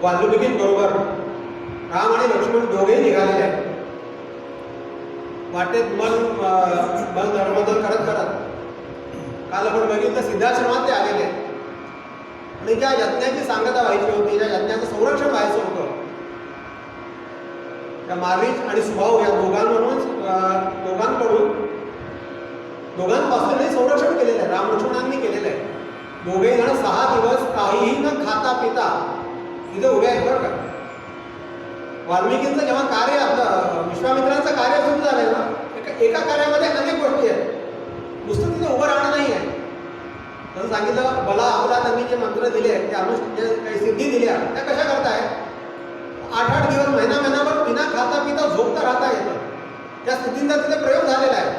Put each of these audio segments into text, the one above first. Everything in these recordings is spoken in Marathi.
वाल्मिकींबरोबर राम आणि लक्ष्मण दोघेही निघालेले आहेत. वाटेत मन धर्मोधर करत करत काल आपण बघितलं सिद्धाश्रमात ते आलेले आहेत. आणि ज्या यज्ञाची सांगता व्हायची होती, ज्या यज्ञाचं संरक्षण व्हायचं होतं, त्या मारीच आणि सुभाऊ या दोघांपासूनही संरक्षण केलेलं आहे, राम लक्ष्मणांनी केलेलं आहे. दोघेही जण 6 दिवस काहीही न खाता पिता तिथे उभे आहेत बरं का. वाल्मिकींचं जेव्हा कार्य आपलं विश्वामित्रांचं कार्य सुरू झालंय ना, एका कार्यामध्ये अनेक गोष्टी आहेत. नुसतं तिथे उभं राहणं नाही आहे. जसं सांगितलं बला अबला त्यांनी जे मंत्र दिले जे काही सिद्धी दिल्या त्या कशा करताय, 8-8 दिवस महिनाभर बिना खाता पिता झोपता राहता येतं. त्या सिद्धींचा तिथे प्रयोग झालेला आहे.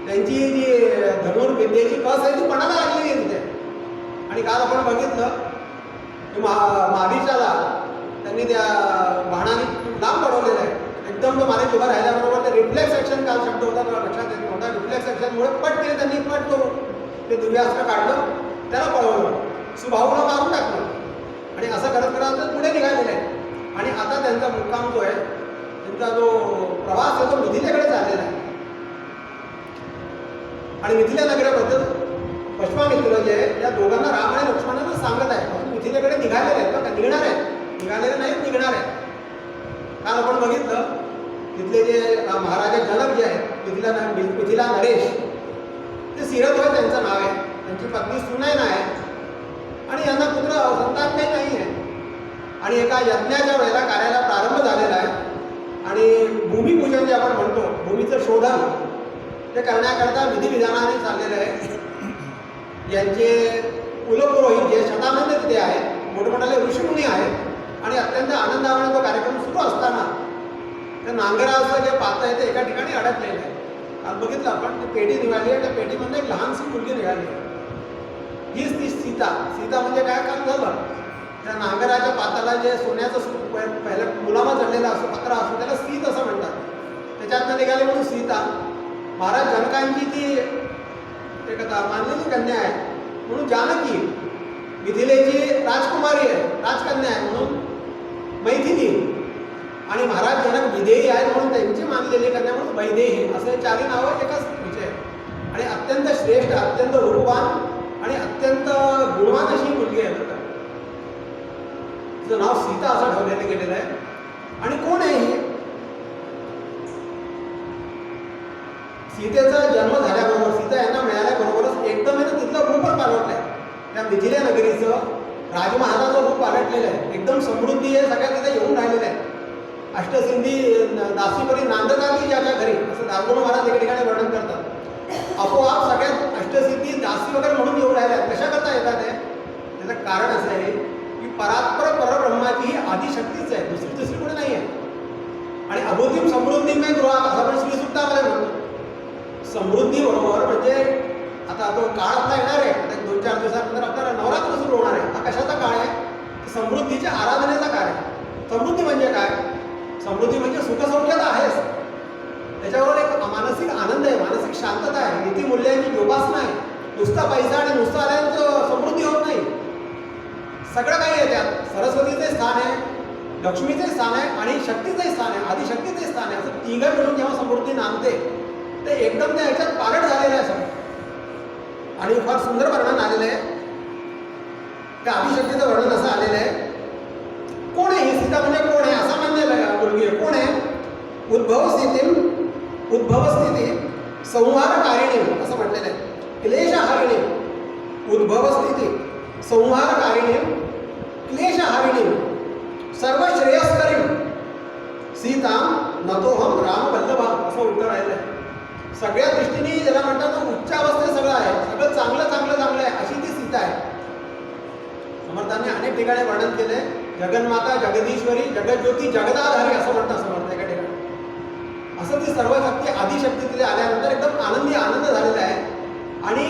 त्यांची जी धनुर्विद्येची कस आहे ती पणाला लागलेली आहे तिथे. आणि काल आपण बघितलं मारीचाला त्यांनी त्या बाणाने लांब पडवलेलं आहे. एकदम तो मारीच उभा राहिल्याबरोबर ते रिफ्लेक्स ॲक्शन काल शब्द होता लक्षात येत नव्हता. रिफ्लेक्स ॲक्शनमुळे पट केले त्यांनी, पट तो ते दिव्यास्त्र काढलं, त्याला पळवलं, सुभाऊला मारून टाकलं. आणि असं करत करत पुढे निघालेले आहे. आणि आता त्यांचा मुक्काम जो आहे, त्यांचा जो प्रवास आहे तो मिथिलेकडे चाललेला आहे. आणि मिथिला नगराबद्दल पश्चिमामित्र जे आहे या दोघांना राम आणि लक्ष्मणांना सांगत आहे मिथिलेकडे निघालेले आहेत बघा, निघणार आहेत, निघालेले नाहीत, निघणार आहेत. काल आपण बघितलं तिथले जे महाराजा जनक जे आहेत, मिथिला नरेश, ते सिरध्वज त्यांचं नाव आहे. त्यांची पत्नी सुनयना आहे आणि यांना पुत्र संतान काही नाही आहे. आणि एका यज्ञाच्या वेळेला कार्याला प्रारंभ झालेला आहे. आणि भूमिपूजन जे आपण म्हणतो, भूमीचं शोधन ते करण्याकरता विधिविधानाने चाललेलं आहे. यांचे कुलपुरोहित जे शतानंद तिथे आहेत, मोठमोठाले ऋषिमुनी आहेत. आणि अत्यंत आनंदाने तो कार्यक्रम सुरू असताना त्या नांगराचं जे पात्र आहे ते एका ठिकाणी अडकलेलं आहे. आज बघितलं आपण, ती पेटी निघाली आहे, त्या पेटीमध्ये एक लहानशी मुलगी निघाली. हीच ती सीता. सीता म्हणजे काय काम झालं, त्या नांगराच्या पाताला जे सोन्याचं पहिल्या मुलामा चढलेला असतो, पत्रा असतो, त्याला सीत असं म्हणतात. त्याच्यातनं निघाली म्हणून सीता. महाराज जनकांची ती एक मानलेली कन्या आहे म्हणून जानकी. मिथिलेची राजकुमारी आहे, राजकन्या आहे म्हणून मैथिली. आणि महाराज जनक विदेही आहेत म्हणून त्यांची मानलेली कन्या म्हणून वैदेही. असे 4 नावं एकाच स्त्रीचे. आणि अत्यंत श्रेष्ठ, अत्यंत रूपवान आणि अत्यंत गुणवान अशी मुलगी आहे बरं. तिचं नाव सीता असं ठेवलेलं गेलेलं आहे. आणि कोण आहे ही सीतेचा जन्म झाल्याबरोबर, सीता यांना मिळाल्याबरोबरच एकदम आहे ना तिथलं रूपच पालटलंय. त्या मिथिला नगरीचं राजमहालाचं रूप पालटलेलं आहे. एकदम समृद्धी आहे, सगळ्या तिथे येऊन राहिलेलं आहे. अष्टसिंधी दासीपरी नांदताली ज्याच्या घरी, असं दासगुण महाराज एका ठिकाणी वर्णन करतात. आपोआप सगळ्यात अष्टसिद्धी दासी वगैरे म्हणून येऊन राहिल्या. कशा करता येतात आहे, त्याचं कारण असं आहे की परात्पर परब्रह्माची ही आदिशक्तीच आहे, दुसरी कुठे नाही आहे. आणि अबोधिम समृद्धीमय गृहात असं आपण श्रीसुक्तामध्ये म्हणतो. समृद्धी बरोबर म्हणजे आता तो काळ आपला येणार आहे, 2-4 दिवसानंतर आपल्याला नवरात्र सुरू होणार आहे. हा कशाचा काळ आहे, समृद्धीच्या आराधनेचा काळ आहे. समृद्धी म्हणजे काय, समृद्धी म्हणजे सुखसौख्यता आहेच, त्याच्याबरोबर एक मानसिक आनंद आहे, मानसिक शांतता आहे, नीतिमूल्यांची जोपासना आहे. नुसता पैसा आणि नुसतं आल्यानं समृद्धी होत नाही. सगळं काही आहे त्यात. सरस्वतीचे स्थान आहे, लक्ष्मीचे स्थान आहे आणि शक्तीचे स्थान आहे, आदिशक्तीचे स्थान आहे. असं तिघं मिळून जेव्हा समृद्धी नांदते ते एकदम त्या ह्याच्यात पालट झालेलं आहे सगळं. आणि फार सुंदर वर्णन आलेलं आहे. त्या आदिशक्तीचं वर्णन असं आलेलं आहे. कोण आहे ही सीता, म्हणजे कोण आहे, असामान्य मुलगी आहे. कोण आहे, उद्भवस्थिती संहारकारिणी असं म्हटलेलं आहे. क्लेशहारिणी, उद्भवस्थिती संहारकारिणी, क्लेशहारिणी, सर्व श्रेयस्करी सीता नतोहम राम वल्लभा असं उत्तर राहिलं आहे. सगळ्या दृष्टीने ज्याला म्हणतात ना उच्चावस्थेत सगळं आहे, सगळं चांगलं चांगलं चांगलं आहे, अशी ती सीता आहे. समर्थांनी अनेक ठिकाणी वर्णन केलंय, जगन्माता, जगदीश्वरी, जगज्योती, जगदाधारी असं म्हणतं समर्थ एका ठिकाणी. असं ती सर्व शक्ती, आदिशक्ती तिथे आल्यानंतर एकदम आनंदी आनंद झालेला आहे आणि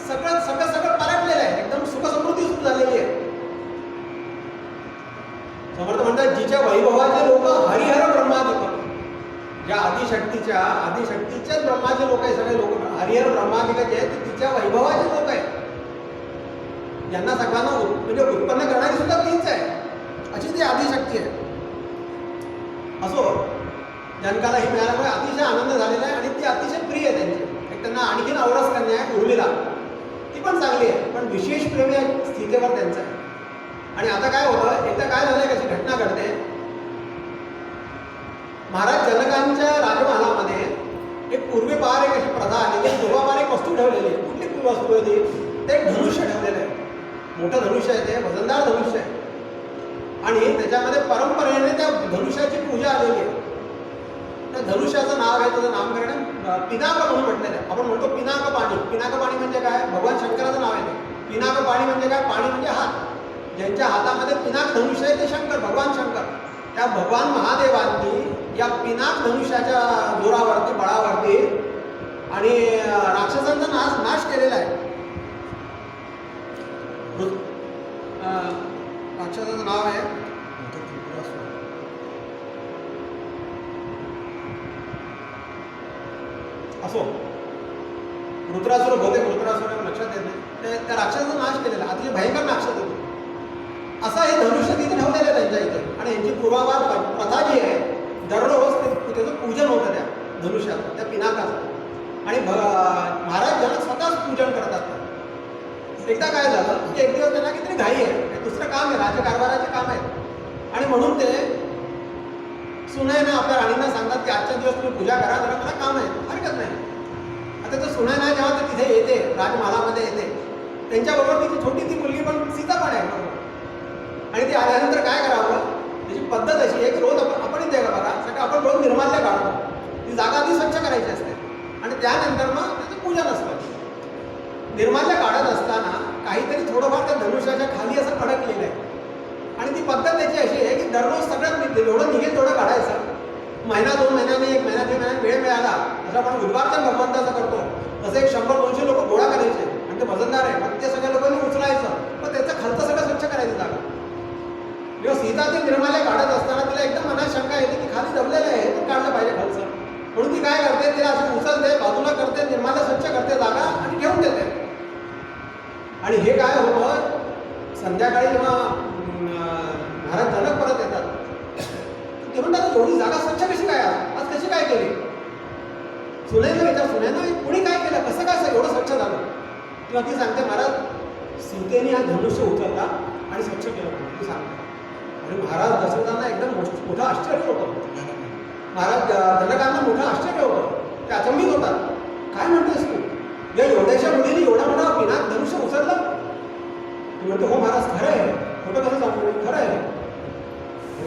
सगळं सगळं सगळं पलटलेलं आहे, एकदम सुखसमृद्धी सुरू झालेली आहे. समर्थ म्हणतात जिच्या वैभवाचे लोक हरिहर ब्रह्मादिक, ज्या आदिशक्तीच्याच ब्रह्माचे लोक आहे सगळे लोक, हरिहर ब्रह्मादिक जे आहेत ते तिच्या वैभवाचे लोक आहेत. यांना सगळ्यांना म्हणजे उत्पन्न करणारी सुद्धा तीच आहे, अशी ती आदिशक्ती आहे. असो, जनकाला ही मिळाल्यामुळे अतिशय आनंद झालेला आहे आणि ती अतिशय प्रिय आहे त्यांची. एक त्यांना आणखीन औरस कन्या आहे उर्मिला, ती पण चांगली आहे, पण विशेष प्रेम या स्थितीवर त्यांचं आहे. आणि आता काय होतं, एकदा काय झालंय, कशी घटना घडते. महाराज जनकांच्या राजमहालामध्ये एक पूर्वीपार एक अशी प्रथा आली, पूर्वापार एक वस्तू ठेवलेली आहे. कुठली वस्तू होती, ते एक धनुष्य ठेवलेलं आहे. मोठं धनुष्य आहे, ते वजनदार धनुष्य आहे आणि त्याच्यामध्ये परंपरेने त्या धनुष्याची पूजा आलेली आहे. त्या धनुष्याचं नाव आहे, त्याचं नामकरण पिनाक म्हणून म्हटलेलं आहे. आपण म्हणतो पिनाक पाणी. पिनाक पाणी म्हणजे काय, भगवान शंकराचं नाव आहे ते. पिनाक पाणी म्हणजे काय, पाणी म्हणजे हात. ज्यांच्या हातामध्ये पिनाक धनुष्य आहे ते शंकर, भगवान शंकर. त्या भगवान महादेवांनी या पिनाक धनुष्याच्या जोरावरती, बळावरती आणि राक्षसांचा नाश केलेला आहे. राक्षसाचं नाव आहे असो, रुद्रासुर, बहुतेक रुद्रासुर लक्षात येत नाही. त्या राक्षसाचा नाश केलेला, अतिशय भयंकर राक्षस होतो. असा हे धनुष्य तिथे ठेवलेलं आहे त्यांच्या इथे. आणि यांची पूर्वापार प्रथा जी आहे, दररोज त्याचं पूजन होतं त्या धनुष्याचं, त्या पिनाकाचं. आणि महाराज जनक स्वतःच पूजन करतात. एकदा काय झालं की एक दिवस त्यांना किती घाई आहे, दुसरं काम आहे, राज्यकारभाराचे काम आहे. आणि म्हणून ते सुनयना आपल्या राणींना सांगतात की आजच्या दिवस तुम्ही पूजा करा, जरा मला काम आहे. हरकत नाही. आता तो सुनयना जेव्हा ते तिथे येते, राजमहालामध्ये येते, त्यांच्याबरोबर तिची छोटी ती मुलगी पण सीता पण आहे बरोबर. आणि ती आल्यानंतर काय करावं, त्याची पद्धत अशी आहे की रोज आपण इथे बघा, सगळं आपण रोज निर्माल्य काढतो. ती जागा ती स्वच्छ करायची असते आणि त्यानंतर मग त्याचं पूजन असतं. निर्माल्य काढत असताना काहीतरी थोडंफार त्या धनुष्याच्या खाली असं अडकलेलं आहे. आणि ती पद्धत त्याची अशी आहे की दररोज सगळ्यात जेवढं निघेल तेवढं काढायचं. महिना 2 महिन्याने, 1 महिना 2 महिन्याने वेळ मिळाला, जसं आपण उद्वार्जन भगवंताचं करतो तसं एक 100-200 लोक गोळा करायचे आणि ते वजनदार आहे, मग ते सगळ्या लोकांनी उचलायचं, मग त्याचं खालचं सगळं स्वच्छ करायचं जागा. जेव्हा सीता ते निर्माल्य काढत असताना तिला एकदम मनात शंका येते की खाली दबलेलं आहे, पण काढलं पाहिजे खालचं. म्हणून ती काय करते, तिला असं उचलते, बाजूला करते, निर्माल्य स्वच्छ करते जागा आणि ठेवून देते. आणि हे काय होतं, संध्याकाळी जेव्हा महाराज जनक परत येतात ते म्हणतात एवढी जागा स्वच्छ कशी काय, आज कशी काय केली. सुनयना विचार, सुनयना कुणी काय केलं, कसं काय एवढं स्वच्छ झालं. तेव्हा ती सांगते महाराज सीतेने हा धनुष्य उचलला आणि स्वच्छ केलं म्हणून ती सांगते. आणि महाराज दशरथांना एकदम मोठं आश्चर्य होतं. महाराज जनकांना मोठं आश्चर्य होतं, ते अचंबित होतात. काय म्हणतेस तू, या एवढ्याशा मुलीने एवढा मोठा पिनाक धनुष्य उचललं. ती म्हणते हो महाराज खरं आहे, खोटं कसं सांगू, खरं आहे.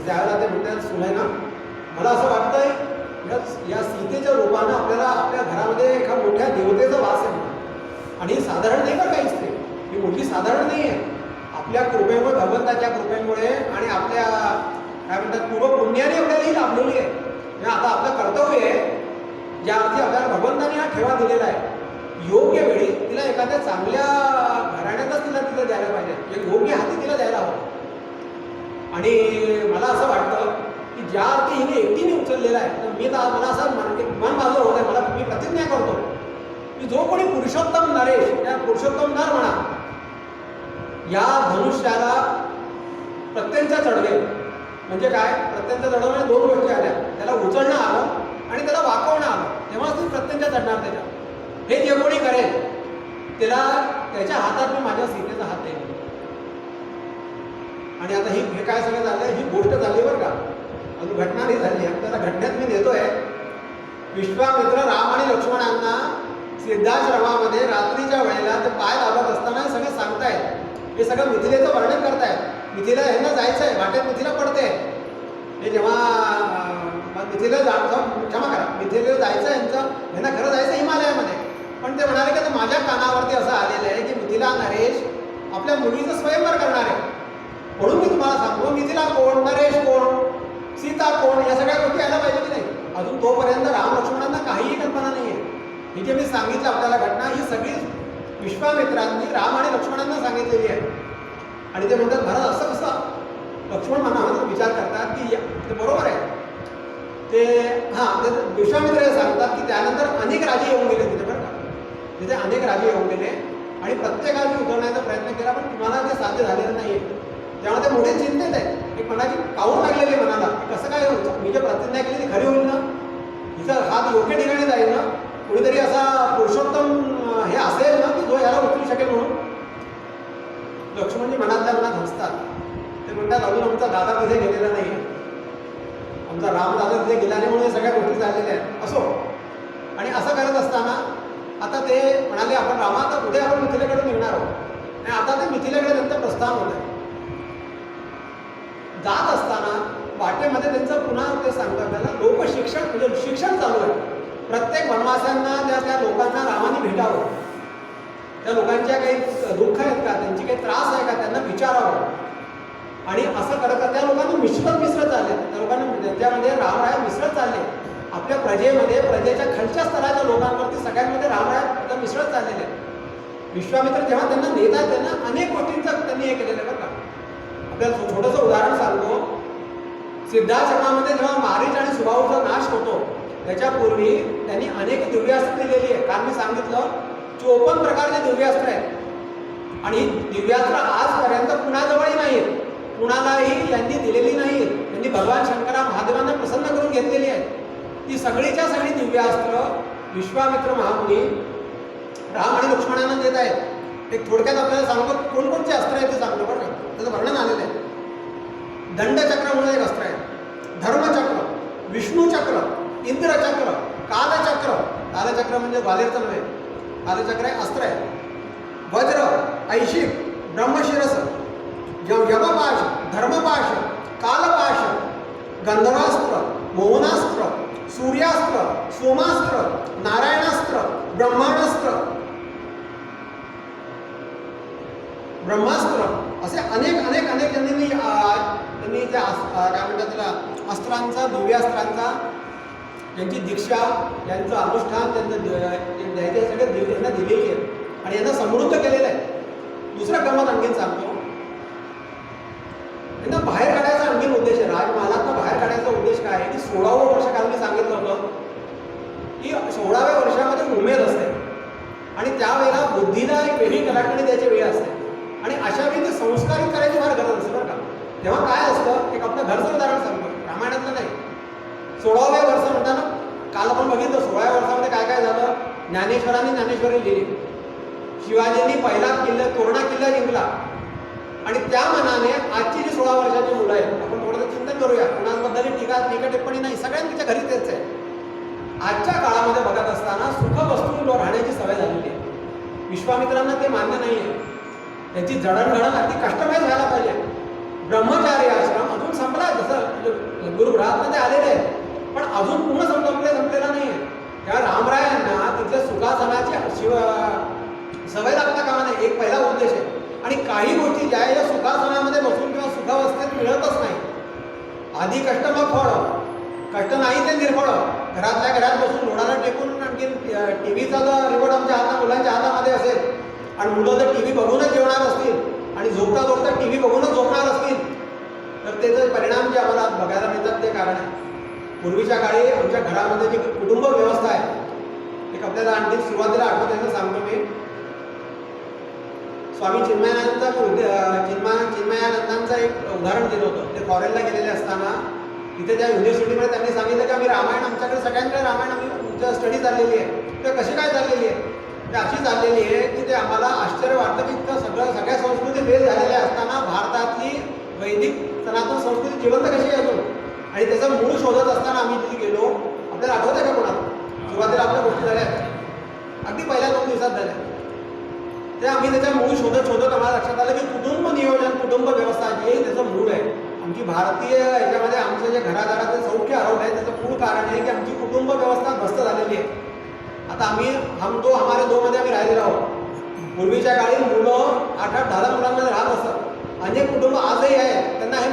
त्यावेळेला ते म्हणतात सुनयना मला असं वाटतंय या सीतेच्या रूपानं आपल्याला आपल्या घरामध्ये एका मोठ्या देवतेचा वास आहे. आणि ही साधारण नाही का काही स्त्री, ही मुलगी साधारण नाही आहे. आपल्या कृपेमुळे, भगवंताच्या कृपेमुळे आणि आपल्या काय म्हणतात पूर्व पुण्याने आपल्याला ही लाभलेली आहे. आता आपलं कर्तव्य आहे, ज्या अर्थी आपल्याला भगवंताने हा ठेवा दिलेला आहे, योग्य वेळी तिला एखाद्या चांगल्या घराण्यातच तिला द्यायला पाहिजे, एक योग्य हाती तिला द्यायला हवं. आणि मला असं वाटतं की ज्या अर्थी हिने एकटीने उचललेला आहे, तर मी तर मला असं मन माझं होत आहे, मला मी प्रतिज्ञा करतो की जो कोणी पुरुषोत्तम नरेश, त्या पुरुषोत्तम नर म्हणा, या धनुष्याला प्रत्यंचा चढवेल. म्हणजे काय, प्रत्यंचा चढवणे 2 गोष्टी आल्या, त्याला उचलणं आलं आणि त्याला वाकवणं आलं, तेव्हाच ती प्रत्यंचा चढणार त्याच्या. हे जे कोणी करेल त्याला त्याच्या हातात मी माझ्या सीतेचा हात देईन. आणि आता हे काय सगळं झालंय, ही गोष्ट झाली बरं का, अजून घटना नाही झाली. आपल्याला घटनेत मी देतोय. विश्वामित्र राम आणि लक्ष्मणांना सिद्धाश्रमामध्ये रात्रीच्या वेळेला ते पाय दाबत असताना हे सगळं सांगतायत. हे सगळं मिथिलेचं वर्णन करतायत. मिथिला ह्यांना जायचं आहे, वाटेत मिथिला पडते. हे जेव्हा मिथिला क्षमा करा, मिथिलेला जायचं यांचं, ह्यांना खरं जायचं हिमालयामध्ये, पण ते म्हणाले की माझ्या कानावरती असं आलेलं आहे की मिथिला नरेश आपल्या मुलीचं स्वयंवर करणार आहे, म्हणून तुम्हाला सांगतो मिथिला कोण, नरेश कोण, सीता कोण, या सगळ्या गोष्टी यायला पाहिजे की नाही. अजून तोपर्यंत राम लक्ष्मणांना काहीही कल्पना नाही आहे. ही जे मी सांगितलं आपल्याला घटना, ही सगळी विश्वामित्रांनी राम आणि लक्ष्मणांना सांगितलेली आहे. आणि ते म्हणतात महाराज असं कसं. लक्ष्मण मनामध्ये विचार करतात की ते बरोबर आहे ते. हां, ते विश्वामित्र हे सांगतात की त्यानंतर अनेक राजे येऊन गेले तिथे, बरं का. तिथे अनेक राजे येऊन गेले आणि प्रत्येकाने उतरण्याचा प्रयत्न केला, पण तुम्हाला ते साध्य झालेलं नाही आहे. तेव्हा ते मोठे चिंतेत आहे. एक मनाची काऊन लागलेली मनाला, कसं काय होईल, मी जे प्रतिज्ञा केली ती खरी होईल ना, तिचा हात योग्य ठिकाणी जाईल ना, कोणीतरी असा पुरुषोत्तम हे असेल ना की जो याला उचलू शकेल म्हणून. लक्ष्मणजी मनातल्या मनात हसतात. ते म्हणतात अजून आमचा दादा तिथे गेलेला नाही, आमचा राम दादा तिथे गेला नाही म्हणून हे सगळ्या गोष्टी झालेल्या आहेत. असो. आणि असं करत असताना आता ते म्हणाले आपण रामा आता उद्या आपण मिथिलेकडे निघणार आहोत. आणि आता ते मिथिलेकडे त्यांचं प्रस्थान होत आहे. जात असताना वाटेमध्ये त्यांचं पुन्हा ते सांगतात त्याला लोक शिक्षण, म्हणजे शिक्षण चालू आहे. प्रत्येक वनवासांना त्या लोकांना रामाने भेटावं, त्या लोकांच्या काही दुःख आहेत का, त्यांची काही त्रास आहे का, त्यांना विचारावं. आणि असं करत त्या लोकांना मिसळत चालले. त्या लोकांना त्यांच्यामध्ये रामराय मिसळत चालले. आपल्या प्रजेमध्ये, प्रजेच्या खालच्या स्तराच्या लोकांवरती सगळ्यांमध्ये रामराय मिसळत चाललेले. विश्वामित्र जेव्हा त्यांना नेतात त्यांना अनेक गोष्टींचं त्यांनी हे केलेलं बरं का. आपल्याला छोटंसं उदाहरण सांगतो. सिद्धार्थ चक्रामध्ये जेव्हा मारीच आणि सुबाहूचा नाश होतो त्याच्यापूर्वी त्यांनी अनेक दिव्यास्त्र दिलेली आहे. कारण मी सांगितलं 54 प्रकारचे दिव्यास्त्र आहेत आणि ही दिव्यास्त्र आजपर्यंत कुणाजवळही नाहीत, कुणालाही यांनी दिलेली नाहीत. त्यांनी भगवान शंकरा महादेवांना प्रसन्न करून घेतलेली आहेत. ती सगळीच्या सगळी दिव्यास्त्र विश्वामित्र महामुनी राम आणि लक्ष्मणांना देत आहेत. एक थोडक्यात आपल्याला सांगतो कोणकोणते अस्त्र आहेत ते सांगतो बरं का. त्याचं वर्णन आलेलं आहे. दंडचक्र म्हणून एक अस्त्र आहे, धर्मचक्र, विष्णूचक्र, इंद्रचक्र, कालचक्र. कालचक्र म्हणजे ग्वालेरचं नव्हे, कालचक्र आहे, अस्त्र आहे. वज्र, ऐशिक, ब्रह्मशिरस, यमपाश, धर्मपाश, कालपाश, गंधर्वास्त्र, मोहनास्त्र, सूर्यास्त्र, सोमास्त्र, नारायणास्त्र, ब्रह्माणास्त्र, ब्रह्मास्त्र, असे अनेक अनेक अनेक त्यांनी त्या काय म्हणतात त्याला अस्त्रांचा, दिव्यास्त्रांचा, यांची दीक्षा, यांचं अनुष्ठान, त्यांचं द्यायचे सगळे यांना दिलेली आहे आणि यांना समृद्ध केलेलं आहे. दुसरा गमत आणखीन सांगतो. यांना बाहेर काढायचा आणखीन उद्देश आहे. राजमहालातनं बाहेर काढायचा उद्देश काय आहे की 16वं वर्ष काल मी सांगितलं होतं की 16व्या वर्षामध्ये उमेद असते आणि त्यावेळेला बुद्धीला एक वेगळी कलाटणी द्यायची वेळ असते आणि अशा वेळी ते संस्कारित करायची फार गरज असते बरं का. तेव्हा काय असतं, एक आपलं घरचं उदाहरण सांगतो, रामायणातलं नाही. 16व्या वर्ष म्हणताना काल आपण बघितलं 16व्या वर्षामध्ये काय काय झालं. ज्ञानेश्वरांनी ज्ञानेश्वरी लिहिली, शिवाजींनी पहिला किल्ला तोरणा किल्ला जिंकला आणि त्या मनाने आजची जी 16 वर्षाची मुलं आहेत आपण थोडंसं चिंतन करूया. कुणाबद्दल टीका टिप्पणी नाही, सगळ्यांच्या घरी तेच आहे. आजच्या काळामध्ये बघत असताना सुखवस्तू राहण्याची सवय झालेली आहे. विश्वामित्रांना ते मान्य नाही आहे. त्यांची जडणघडण अगदी कष्टमय व्हायला पाहिजे. ब्रह्मचारी आश्रम अजून संपला, जसं गुरुगृहात ते आलेले आहेत पण अजून पूर्ण संपलेला नाही आहे. त्या रामरायांना तिथल्या सुखासनाची सवय लागता कामा नाही, एक पहिला उद्देश आहे. आणि काही गोष्टी ज्या या सुखासनामध्ये बसून किंवा सुखावस्थेत मिळतच नाही. आधी कष्ट मग फळ, कष्ट नाही ते निर्फळ. घरातल्या घरात बसून लोणाला टेकून आणखी टीव्हीचा जर रिमोट आमच्या हातात मुलांच्या हातामध्ये असेल आणि मुलं जर टीव्ही बघूनच जेवणार असतील आणि झोपता झोपता टीव्ही बघूनच झोपणार असतील तर त्याचे परिणाम जे आम्हाला बघायला मिळतात ते कारण आहे. पूर्वीच्या काळी आमच्या घरामध्ये जी कुटुंब व्यवस्था आहे, एक आपल्याला आणखी सुरुवातीला आठवत आहे सांगतो मी. स्वामी चिन्मयानंदांचं एक उदाहरण दिलं होतं. ते फॉरेनला गेलेले असताना तिथे त्या युनिव्हर्सिटीमध्ये त्यांनी सांगितलं की आम्ही रामायण, आमच्याकडे सगळ्यांकडे रामायण आम्ही स्टडी चाललेली आहे. ते कशी काय चाललेली आहे, ते अशी चाललेली आहे की ते आम्हाला आश्चर्य वाटतं की इतकं सगळ्या संस्कृती फेल झालेल्या असताना भारतातली वैदिक सनातन संस्कृती जिवंत कशी आहे अजून. आणि त्याचा मूळ शोधत असताना आम्ही तिथे गेलो. आपल्याला आठवत आहे का कोणाला? सुरुवातीला आपल्या गोष्टी झाल्या अगदी पहिल्या 2 दिवसात झाल्या. ते आम्ही त्याच्या मूळ शोधत आम्हाला लक्षात आलं की कुटुंब नियोजन, कुटुंब व्यवस्था हे त्याचं मूळ आहे. आमची भारतीय याच्यामध्ये आमचं जे घरादाराचं सौख्य हरवलं आहे त्याचं मूळ कारण आहे की आमची कुटुंब व्यवस्था ध्वस्त झालेली आहे. आता आम्ही हम दो हमारे दो मध्ये आम्ही राहिलेलो आहोत. पूर्वीच्या काळी मुलं 8-8, 10 मुलांमध्ये राहत असतात. अनेक कुटुंब आजही आहेत, त्यांना हे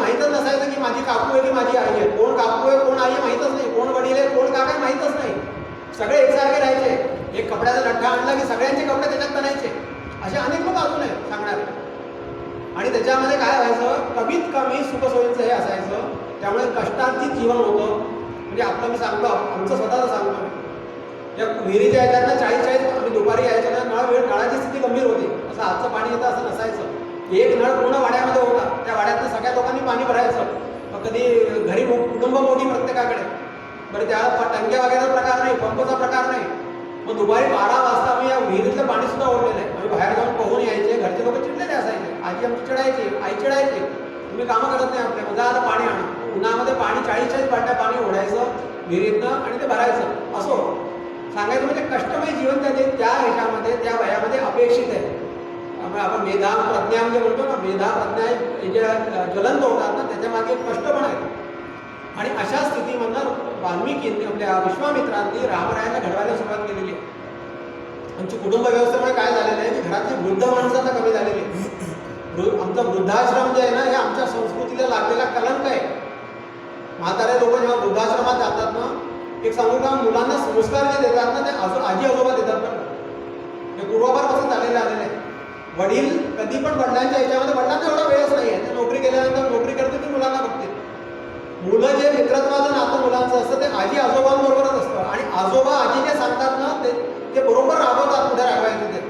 सुखसोयींचं हे असायचं, त्यामुळे कष्टार्थी जीवन होतं. म्हणजे आपलं मी सांगतो, आमचं स्वतःचं सांगतो मी. या विहिरीच्या याच्यात 40 आम्ही दुपारी यायचं ना, नळाची स्थिती गंभीर होती. असं आजचं पाणी येतं असं नसायचं. एक नळ पूर्ण वाड्यामध्ये होता, त्या वाड्यातनं सगळ्या लोकांनी पाणी भरायचं. मग कधी घरी कुटुंब मोठी प्रत्येकाकडे, बरं त्या टंक्या वगैरे प्रकार नाही, पंपचा प्रकार नाही. मग दुपारी 12 वाजता आम्ही या विहिरीतलं पाणी सुद्धा ओढलेलं आहे. आम्ही बाहेर जाऊन पोहून यायचे, घरचे लोक चिडलेले असायचे, आजी आमची चिडायची, आई चिडायची, तुम्ही कामं करत नाही आपल्या, मग आता पाणी आणा. उन्हामध्ये पाणी 40 बाटल्या पाणी ओढायचं विहिरीतनं आणि ते भरायचं. असो सांगायचं म्हणजे कष्टमय जीवन त्या ह्याच्यामध्ये त्या वयामध्ये अपेक्षित आहे. आपण मेधा प्रज्ञा म्हणजे म्हणतो ना, मेधा प्रज्ञा जे ज्वलंत होतात ना, त्याच्यामागे कष्ट पण आहे. आणि अशा स्थितीमधनं वाल्मिकींनी आपल्या विश्वामित्रांनी रामरायांना घडवायला सुरुवात केलेली आहे. आमची कुटुंब व्यवस्थेमुळे काय झालेलं आहे की घरातली वृद्ध माणसं आता कमी झालेली आहे. आमचं वृद्धाश्रम जे आहे ना, हे आमच्या संस्कृतीला लागलेला कलंक आहे. म्हातारे लोक जेव्हा वृद्धाश्रमात जातात ना, एक सांगू का, मुलांना संस्कार जे देतात ना, ते आजी आजोबा देतात ना. हे पूर्वापारपासून झालेले आलेले आहे. वडील कधी पण वडिलांच्या याच्यामध्ये, वडिलांना एवढा वेळच नाही आहे. ते नोकरी केल्यानंतर नोकरी करते की मुलांना बघते. मुलं जे मित्रत्वाचं नातं मुलांचं असतं ते आजी आजोबांबरोबरच असतं. आणि आजोबा आजी जे सांगतात ना, ते बरोबर राबवतात पुढे रागवायचं ते.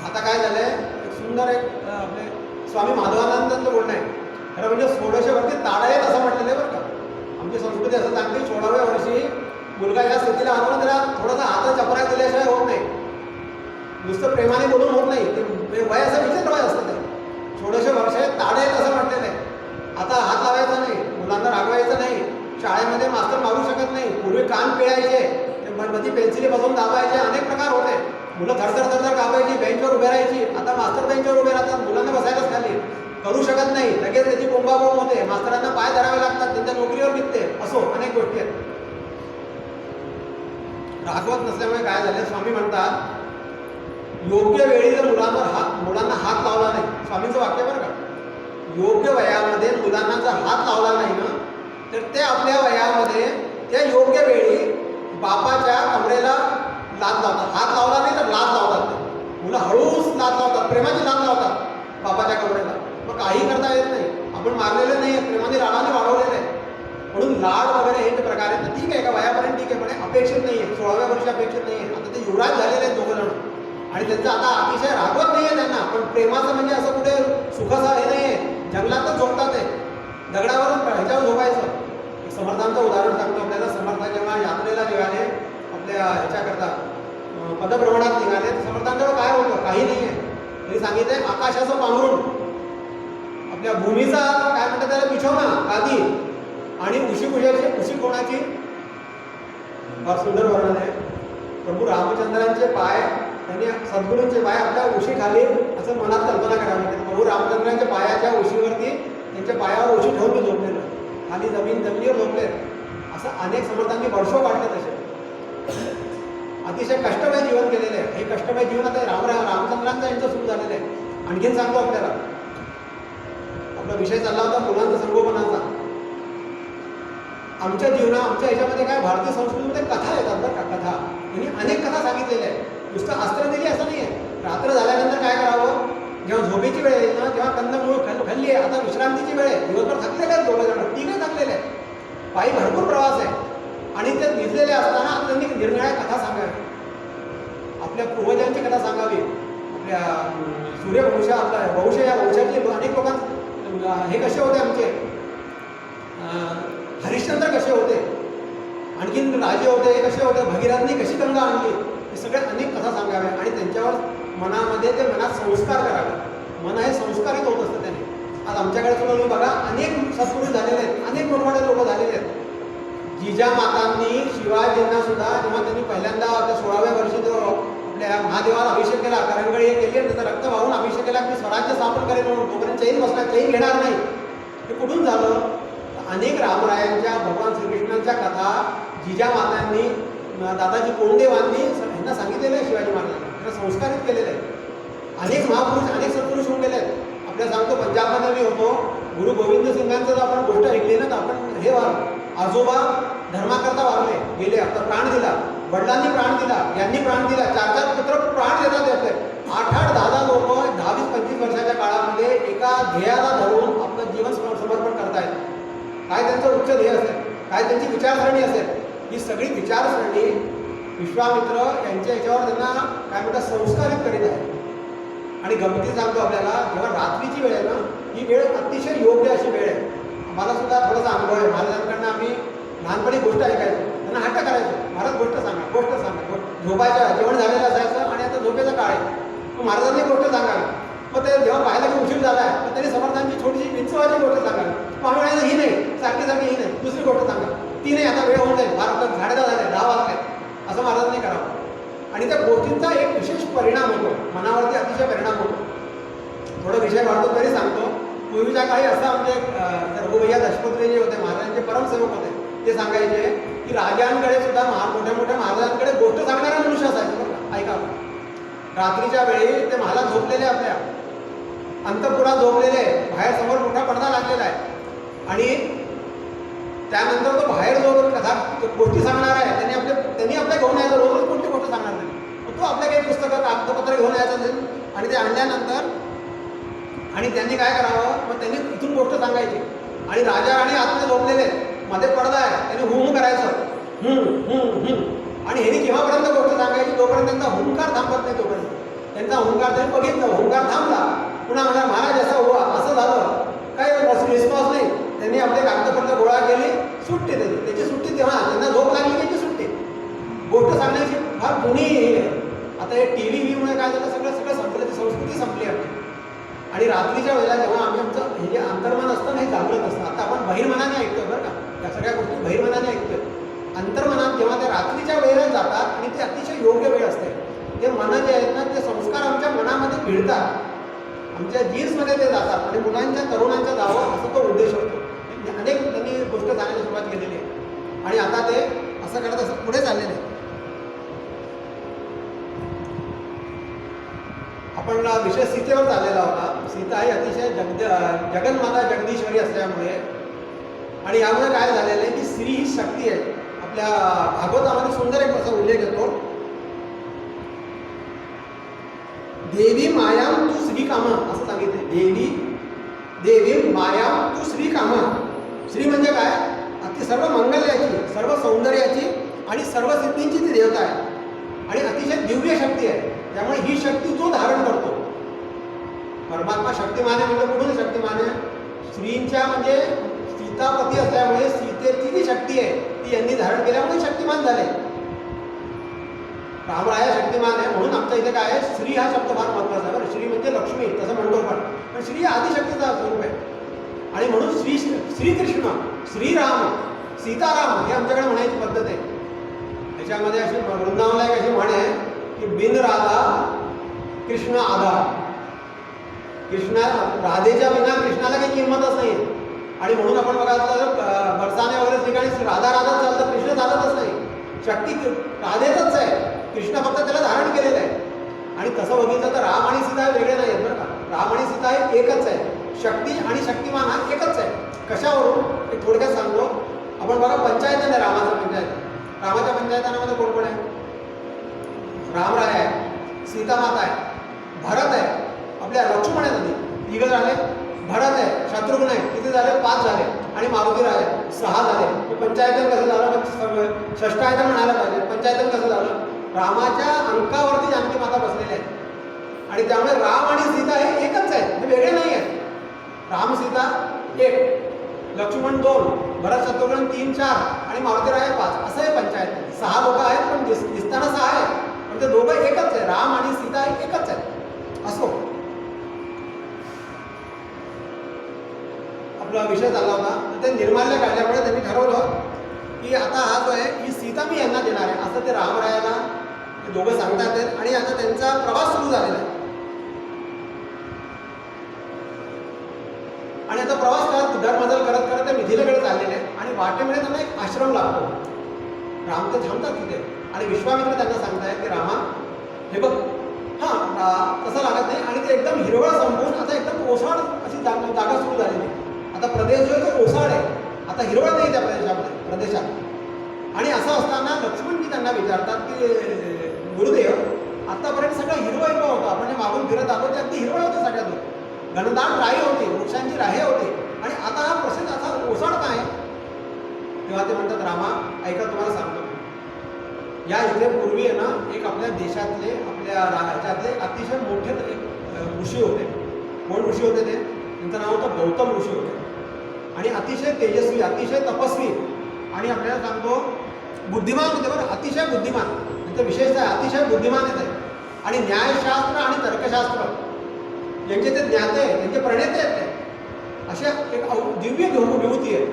आता काय झालंय, एक सुंदर आपले स्वामी माधवानंदांचं बोलणं आहे. खरं म्हणजे 1600 वरती ताडा येत असं म्हटलेलं आहे बरं का. आमची संस्कृती असं सांगते, 16व्या वर्षी मुलगा या स्थितीला आलो ना, त्याला थोडासा हात चपरा दिल्याशिवाय होत नाही. नुसतं प्रेमाने बोलून होत नाही. ते वय असं विचित्र वय असतं ते. 1600 वर्ष ताडा येत असं म्हटलेलं आहे. आता हात लावायचा नाही, मुलांना रागवायचं नाही, शाळेमध्ये मास्तर मारू शकत नाही. पूर्वी कान पिळायचे, मध्ये पेन्सिली बसून दाबायचे, अनेक प्रकार होते. मुलं थरथर कापायची, बेंचवर उभे राहायची. आता मास्तर बेंचवर उभे राहतात, मुलांना बसायलाच खाली करू शकत नाही. लगेच त्याची बोंबाबोंब होते, मास्तरांना पाय धरावे लागतात, त्यांच्या नोकरीवर निघते. असो अनेक गोष्टी आहेत. रागवत नसल्यामुळे काय झालं, स्वामी म्हणतात योग्य वेळी जर मुलांना हात लावला नाही, स्वामींचं वाक्य बरं का, योग्य वयामध्ये मुलांना जर हात लावला नाही ना, तर ते आपल्या वयामध्ये त्या योग्य वेळी बापाच्या कमरेला लाथ लावतात. हात लावला नाही तर लाथ लावतात. मुलं हळूच लाथ लावतात, प्रेमाची लाथ लावतात बापाच्या कमरेला. मग काही करता येत नाही. आपण मारलेलं नाही, प्रेमाने लाडाने वाढवलेलं आहे. म्हणून लाड वगैरे हे जे प्रकार आहेत, ठीक आहे का वयापर्यंत ठीक आहे, पण अपेक्षित नाही आहे. 16व्या वर्षी अपेक्षित नाही आहे. आता ते युवराज झालेले आहेत दोघं जण, आणि त्यांचं आता अतिशय रागवत नाही आहे त्यांना. पण प्रेमाचं म्हणजे असं कुठे सुखाचं हे नाही आहे, जंगलातच झोपतात ते, दगडावर ह्याच्यावर झोपायचं. समर्थांचं उदाहरण सांगतो आपल्याला. समर्थ जेव्हा यात्रेला निघाले, आपल्या ह्याच्याकरता पदभ्रमणात निघाले, समर्थांच्यावर काय होतं, काही नाही आहे. त्यांनी सांगितलंय आकाशाचं पांघरून, आपल्या भूमीचा काय म्हणतात त्याला बिछवना आधी, आणि उशी कोणाची, फार सुंदर वर्णन आहे. प्रभू रामचंद्रांचे पाय, त्यांनी सद्गुरूंचे पाय आपल्या उशीखाली असं मनात कल्पना करावी. प्रभू रामचंद्रांच्या पायाच्या उशीवरती त्यांच्या पायावर उशी ठेवून झोपलेलं, खाली जमिनीवर झोपले. असं अनेक समर्थांनी वर्षो काढले तसे. अतिशय कष्टमय जीवन केलेलं आहे. हे कष्टमय जीवन आता रामचंद्रांचं यांचं सुरू झालेलं आहे. आणखीन सांगतो आपल्याला, आपला विषय चालला होता मुलांचा संगोपनाचा. आमच्या ह्याच्यामध्ये काय, भारतीय संस्कृतीमध्ये कथा येतात बरं का, कथा. यांनी अनेक कथा सांगितलेल्या आहेत. नुसतं अस्त्र दिली असं नाही आहे. रात्र झाल्यानंतर काय करावं, जेव्हा झोपेची वेळ आहे ना, तेव्हा कंदमूळ खाल्ली आहे, आता विश्रांतीची वेळ आहे, दिवसभर थकलेले आहेत दोघं जण, तिघे थकलेले आहेत, पायी भरपूर प्रवास आहे, आणि ते भिजलेले असताना त्यांनी निरनिराळ्या कथा सांगाव्या. आपल्या पूर्वजांची कथा सांगावी. आपल्या सूर्यवंश, आपला वंश, या वंशाचे अनेक लोकांना हे कसे होते, आमचे हरिश्चंद्र कसे होते, आणखीन राजे होते, हे कसे होते, भगीरथनी कशी गंगा आणली, हे सगळे अनेक कथा सांगाव्या. आणि त्यांच्यावर मनामध्ये ते मनात संस्कार करावे. मन हे संस्कारित होत असतं त्याने. आज आमच्याकडे सुद्धा तुम्ही बघा, अनेक सत्पुरुष झालेले आहेत, अनेक मोठमोठे लोक झालेले आहेत. जिजामातांनी शिवाजींना सुद्धा जेव्हा त्यांनी पहिल्यांदा 16व्या वर्षी जो आपल्या महादेवाला अभिषेक केला, करंगळी केली आणि त्याचा रक्त वाहून अभिषेक केला की स्वराज्य स्थापन करेल म्हणून, तोपर्यंत चैन बसला, चैन घेणार नाही. हे कुठून झालं? अनेक रामरायांच्या, भगवान श्रीकृष्णांच्या कथा जिजामातांनी, दादाजी कोंडदेवांनी यांना सांगितलेलं आहे. शिवाजी महाराजांना त्यांना संस्कारित केलेलं आहे. अनेक महापुरुष, अनेक सत्पुरुष होऊन गेले आहेत. आपल्याला सांगतो, पंजाबमध्ये मी होतो, गुरु गोविंद सिंगांचं जर आपण गोष्ट ऐकली ना, तर आपण हे आजोबा धर्माकरता वारले, गेले, आता प्राण दिला, वडिलांनी प्राण दिला, यांनी प्राण दिला, 4 पुत्र प्राण देतात आपले. 8-8, 10-10 लोक 10-20-25 वर्षाच्या काळामध्ये एका ध्येयाला धरून आपलं जीवन समर्पण करतायत. काय त्यांचं उच्च ध्येय असेल, काय त्यांची विचारसरणी असेल, ही सगळी विचारसरणी विश्वामित्र यांच्या याच्यावर त्यांना काय म्हणतात संस्कारित करीत आहे. आणि गमती सांगतो आपल्याला, जेव्हा रात्रीची वेळ आहे ना, ही वेळ अतिशय योग्य अशी वेळ आहे. मला सुद्धा थोडासा अनुभव आहे. महाराजांकडनं आम्ही लहानपणी गोष्ट ऐकायचो, त्यांना हट्ट करायचो, महाराज गोष्ट सांगा, गोष्ट सांगा. झोपायच्या जेवण झालेलं असायचं आणि आता झोपेचा काळ आहे, मग महाराजांनी गोष्ट सांगावी. मग ते जेव्हा पाहायला की उशीर झाला आहे, मग त्यांनी समर्थांची छोटीशी विंचवाची गोष्ट सांगावी. मग आम्ही म्हणायचं ही नाही, सारखी ही नाही, दुसरी गोष्ट सांगा. ती नाही, आता वेळ होऊन जाईल, 12 साडेदहा झाले, 10 वाजले, असं महाराजांनी करावं. आणि त्या गोष्टींचा एक विशेष परिणाम होतो, मनावरती अतिशय परिणाम होतो. थोडं विषय वाढतो तरी सांगतो. पूर्वीच्या काळी असं आमचे रघुभैया दशपत्री जे होते, महाराजांचे परमसेवक होते, ते सांगायचे की राजांकडे सुद्धा मोठ्या मोठ्या महाराजांकडे गोष्ट सांगणारा मनुष्य असायचं बरं का. ऐका, रात्रीच्या वेळी ते महाराज झोपलेले, आपल्या अंतपुरात झोपलेले, बाहेर समोर मोठा पडदा लागलेला आहे आणि त्यानंतर तो बाहेर जो कथा गोष्टी सांगणार आहे त्यांनी आपल्या घेऊन यायचं, रोज कोणती गोष्ट सांगणार नाही. तो आपल्या काही पुस्तकं कागदपत्र घेऊन यायचं असेल आणि ते आणल्यानंतर आणि त्यांनी काय करावं, मग त्यांनी इथून गोष्ट सांगायची आणि राजा राणी आतमध्ये झोपलेले, मध्ये पडदा आहे, त्यांनी हुम करायचं आणि ह्यांनी केव्हापर्यंत गोष्ट सांगायची, जोपर्यंत त्यांचा हुंकार थांबत नाही तोपर्यंत. त्यांचा हुंकार त्यांनी बघितलं, हुंकार थांबला, पुन्हा म्हणा महाराज असं हुआ, असं झालं, काही रिस्पॉन्स नाही. त्यांनी आपले कागदपत्र गोळा केली, सुट्टी दिली. त्याची सुट्टी तेव्हा त्यांना झोप लागली त्याची सुट्टी. गोष्ट सांगण्याची फार जुनी हे आहे. आता हे टी व्हीमुळे काय झालं, सगळं संपलं, ती संस्कृती संपली आमची. आणि रात्रीच्या वेळेला जेव्हा आम्ही आमचं हे जे अंतर्मन असतं ना, हे जागृत असतं. आता आपण बहिर्मनाने ऐकतोय बरं का, या सगळ्या गोष्टी बहिर्मनाने ऐकतोय. अंतर्मनात जेव्हा ते रात्रीच्या वेळेला जातात आणि ते अतिशय योग्य वेळ असते, ते मन जे आहेत ना, ते संस्कार आमच्या मनामध्ये भिडतात, आमच्या जीन्समध्ये ते जातात आणि मुलांच्या तरुणांच्या जावं असा तो उद्देश होतो. अनेक त्यांनी गोष्ट सांगायला सुरुवात केलेली आहे आणि आता ते असं करत असं पुढे चाललेले आहे. आपण विषय सीतेवर चाललेला होता. सीता ही अतिशय जगन्माता जगदीश्वरी असल्यामुळे आणि यामुळे काय झालेलं आहे की स्त्री ही शक्ती आहे. आपल्या भागवतामध्ये सुंदर एक असा उल्लेख येतो, देवी मायाम तू श्री कामा, असं सांगितले. देवी मायाम तू श्री कामा. श्री म्हणजे काय, अति सर्व मंगल्याची, सर्व सौंदर्याची आणि सर्व सिद्धींची ती देवता आहे आणि अतिशय दिव्य शक्ती आहे. त्यामुळे ही शक्ती जो धारण करतो, परमात्मा शक्तिमान आहे म्हणजे कुठून शक्तिमान आहे, स्त्रींच्या म्हणजे सीतापती असल्यामुळे सीतेची जी शक्ती आहे ती यांनी धारण केल्यामुळे शक्तिमान झाले. रामराया शक्तिमान आहे म्हणून आमच्या इथे काय आहे, श्री हा शब्द फार महत्वाचा आहे. बरं, श्री म्हणजे लक्ष्मी तसं म्हणतो पण श्री आदिशक्तीचा स्वरूप आहे. आणि म्हणून श्रीकृष्ण, श्रीराम, सीताराम हे आमच्याकडे म्हणायची पद्धत आहे. त्याच्यामध्ये अशी वृंदावनला एक अशी म्हण आहे की बिन राधा कृष्ण आधा. राधेच्या बिना कृष्णाला काही किंमतच नाही. आणि म्हणून आपण बघायचं बरसाने वगैरे ठिकाणी राधा चालतं, कृष्ण चालतच नाही. शक्ती राधेतच आहे, कृष्ण फक्त त्याला धारण केलेलं आहे. आणि तसं बघितलं तर राम आणि सीता वेगळे नाही आहेत बरं का. राम आणि सीता हे एकच आहे. शक्ती आणि शक्तिमान हा एकच आहे. कशावरून एक थोडक्यात सांगतो. आपण बघा पंचायत आहे, रामाचं पंचायत. रामाच्या पंचायतांमध्ये कोण कोण आहे, रामराय आहे, सीतामाता आहे, भरत आहे, आपल्या लक्ष्मण आहे, नदी तिघ झाले, भरत आहे, शत्रुघ्न आहे, किती झाले, 5 झाले आणि मारुतीराय 6 झाले. पंचायतन कसं झालं, षष्टायतन म्हणायला पाहिजे. पंचायतन कसं झालं, रामाच्या अंकावरती जानकी माता बसलेल्या आहेत आणि त्यामुळे राम आणि सीता हे एकच आहेत, हे वेगळे नाही आहेत. राम सीता 1, लक्ष्मण 2, भरत शत्रुघ्न 3, 4 आणि मारुतीराय 5, असं हे पंचायत. 6 लोक आहेत पण दिसताना 6 आहेत पण ते दोघं एकच आहे. राम आणि सीता हे एकच आहेत. असो, आपला विषय चालला होता. तर ते निर्माल्य काढल्यामुळे त्यांनी ठरवलं की आता हा जो आहे ही सीता मी यांना देणार आहे, असं ते रामरायाला ते दोघं सांगतात आहेत. आणि आता त्यांचा प्रवास सुरू झालेला आहे आणि आता प्रवास करत धर्मजल करत करत ते मिथिलेकडे चाललेले आहेत आणि वाटेमध्ये त्यांना एक आश्रम लागतो. राम ते थांबतात तिथे आणि विश्वामित्र त्यांना सांगतायत की रामा हे बघ, तसं लागत नाही. आणि ते एकदम हिरवळ संपून आता एकदम ओसाड अशी जागा सुरू झालेली. आता प्रदेश जो आहे तो ओसाड आहे, आता हिरवळ नाही त्या प्रदेशात. आणि असं असताना लक्ष्मणजी त्यांना विचारतात की गुरुदेव आतापर्यंत सगळं हिरवं हिरवं होतं. आपण जे मागून फिरत आलो ते अगदी हिरवळ होतं सगळ्यातून. घनदाट राई होती, वृक्षांची राहे होती. आणि आता हा प्रसिद्ध असा ओसाड काय? तेव्हा ते म्हणतात रामा ऐका तुम्हाला सांगतो. या इथे पूर्वी आहे ना एक आपल्या देशातले आपल्या राज्यातले अतिशय मोठे एक ऋषी होते. कोण ऋषी होते ते? त्यांचं नाव होतं गौतम ऋषी होते. आणि अतिशय तेजस्वी, अतिशय तपस्वी आणि आपल्याला सांगतो बुद्धिमान होते बरं, अतिशय बुद्धिमान. त्यांचं विशेषतः अतिशय बुद्धिमान येते. आणि न्यायशास्त्र आणि तर्कशास्त्र यांचे ते ज्ञाते, त्यांचे प्रणेते आहेत ते. अशा एक दिव्य विभूती आहे.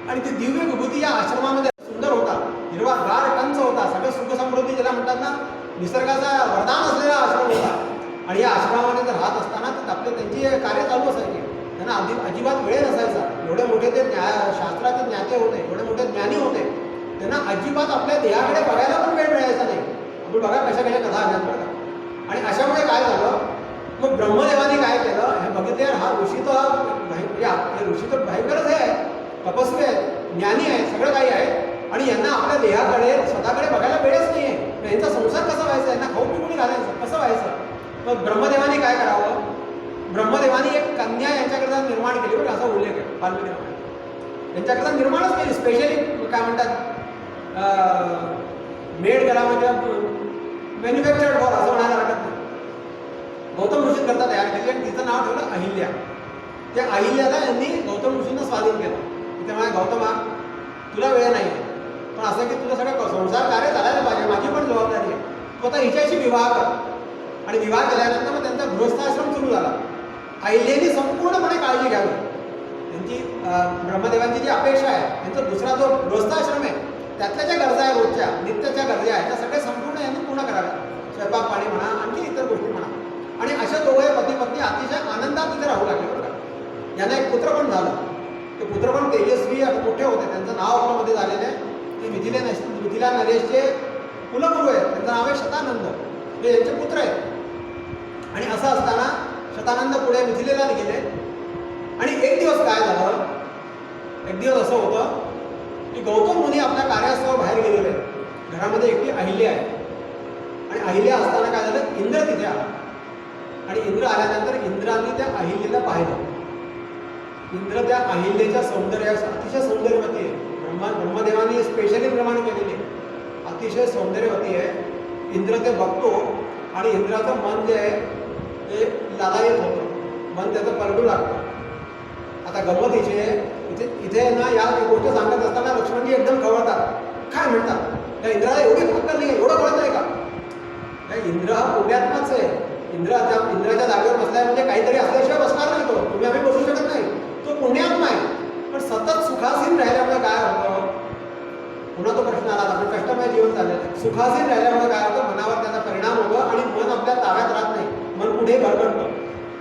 आणि ती दिव्य विभूती या आश्रमामध्ये सुंदर होता, हिरवा गार टंच होता. सगळं सुख समृद्धी ज्याला म्हणतात ना, निसर्गाचा वरदान असलेला आश्रम होता. आणि या आश्रमामध्ये जर राहत असताना तर आपले त्यांची कार्य चालू असायची. त्यांना अजिबात वेळ नसायचा. एवढे मोठे ते शास्त्राचे ज्ञाते होते, एवढे मोठे ज्ञानी होते, त्यांना अजिबात आपल्या देहाकडे बघायला पण वेळ मिळायचा नाही. आपण बघा कशा कशा कथा आल्यात बघा. आणि अशामुळे काय झालं, मग ब्रह्मदेवाने काय केलं, हे बघितले हा ऋषी तर ऋषी तर भयंकरच आहे, तपस्वी आहे, ज्ञानी आहे, सगळं काही आहे. आणि यांना आपल्या देहाकडे स्वतःकडे बघायला वेळच नाही आहे. यांचा संसार कसा व्हायचा, यांना खाऊ पिकून घालायचं कसं व्हायचं. मग ब्रह्मदेवाने काय करावं, ब्रह्मदेवाने एक कन्या यांच्याकरता निर्माण केली बरं, असा उल्लेख आहे वाल्मिकी रामायणात. यांच्याकरता निर्माणच केली स्पेशली, काय म्हणतात मेड करा म्हणजे मॅन्युफॅक्चर्ड फॉर असं म्हणायला हरकत नाही. गौतम ऋषी करता तयार केली आणि तिचं नाव ठेवलं अहिल्या. त्या अहिल्याला यांनी गौतम ऋषींना स्वाधीन केलं. त्यामुळे गौतमा तुला वेळ नाही आहे, पण असं की तुझं सगळं संसार कार्य चालायला पाहिजे, माझी पण जबाबदारी आहे. तू आता हिच्याशी विवाह कर. आणि विवाह केल्यानंतर मग त्यांचा गृहस्थाश्रम सुरू झाला. अहिल्याने संपूर्णपणे काळजी घ्यावी. त्यांची ब्रह्मदेवांची जी अपेक्षा आहे, त्यांचा दुसरा जो गृहस्थाश्रम आहे त्यातल्या ज्या गरजा आहे, रोजच्या नित्याच्या गरजा आहेत, त्या सगळे संपूर्ण यांनी पूर्ण कराव्या. स्वयंपाक पाणी म्हणा, आणखी इतर गोष्टी म्हणा. आणि अशा दोघे पती पत्नी अतिशय आनंदात तिथे राहू लागले बरं का. यांना एक पुत्र पण झालं. ते पुत्र पण तेजस्वी मोठे होते. त्यांचं नाव आपल्यामध्ये झालेलं आहे. ते मिथिला नरेशचे कुलगुरू आहेत. त्यांचं नाव आहे शतानंद. हे यांचे पुत्र आहेत. आणि असं असताना शतानंद पुढे मिथिलेला गेले. आणि एक दिवस काय झालं, एक दिवस असं होतं की गौतम मुनी आपल्या कार्यास्तव बाहेर गेलेले आहेत. घरामध्ये एकटी अहिल्या आहे. आणि अहिल्या असताना काय झालं, इंद्र तिथे आला. आणि इंद्र आल्यानंतर इंद्राने त्या अहिल्याला पाहिलं. इंद्र त्या अहिल्याच्या सौंदर्यास अतिशय सौंदर्यवती आहे. ब्रह्मदेवाने स्पेशली प्रमाण केलेली आहे. अतिशय सौंदर्यवती आहे. इंद्र ते बघतो आणि इंद्राचं मन जे आहे ते लालायत होतं. मन त्याचं परडू लागतं. आता गंमत इथे ना या गोष्ट सांगत असताना लक्ष्मणजी एकदम खवळतात. काय म्हणतात, त्या इंद्राला एवढी अक्कल नाही आहे, एवढं कळत आहे का? इंद्र हा पुण्यात्माच आहे. इंद्राच्या जागेवर बसलाय म्हणजे काहीतरी असल्याशिवाय बसणार नाही तो. तुम्ही आम्ही बसू शकत नाही. तो पुण्यात्मा आहे. पण सतत सुखासीन राहिल्यामुळे काय होतं, पुन्हा तो प्रश्न आला. आपण कष्टमय जीवन चाललेलं आहे. सुखासीन राहिल्यामुळे काय होतं, मनावर त्याचा परिणाम होतो आणि मन आपल्या ताब्यात राहत नाही. मन पुढे भरकटतं.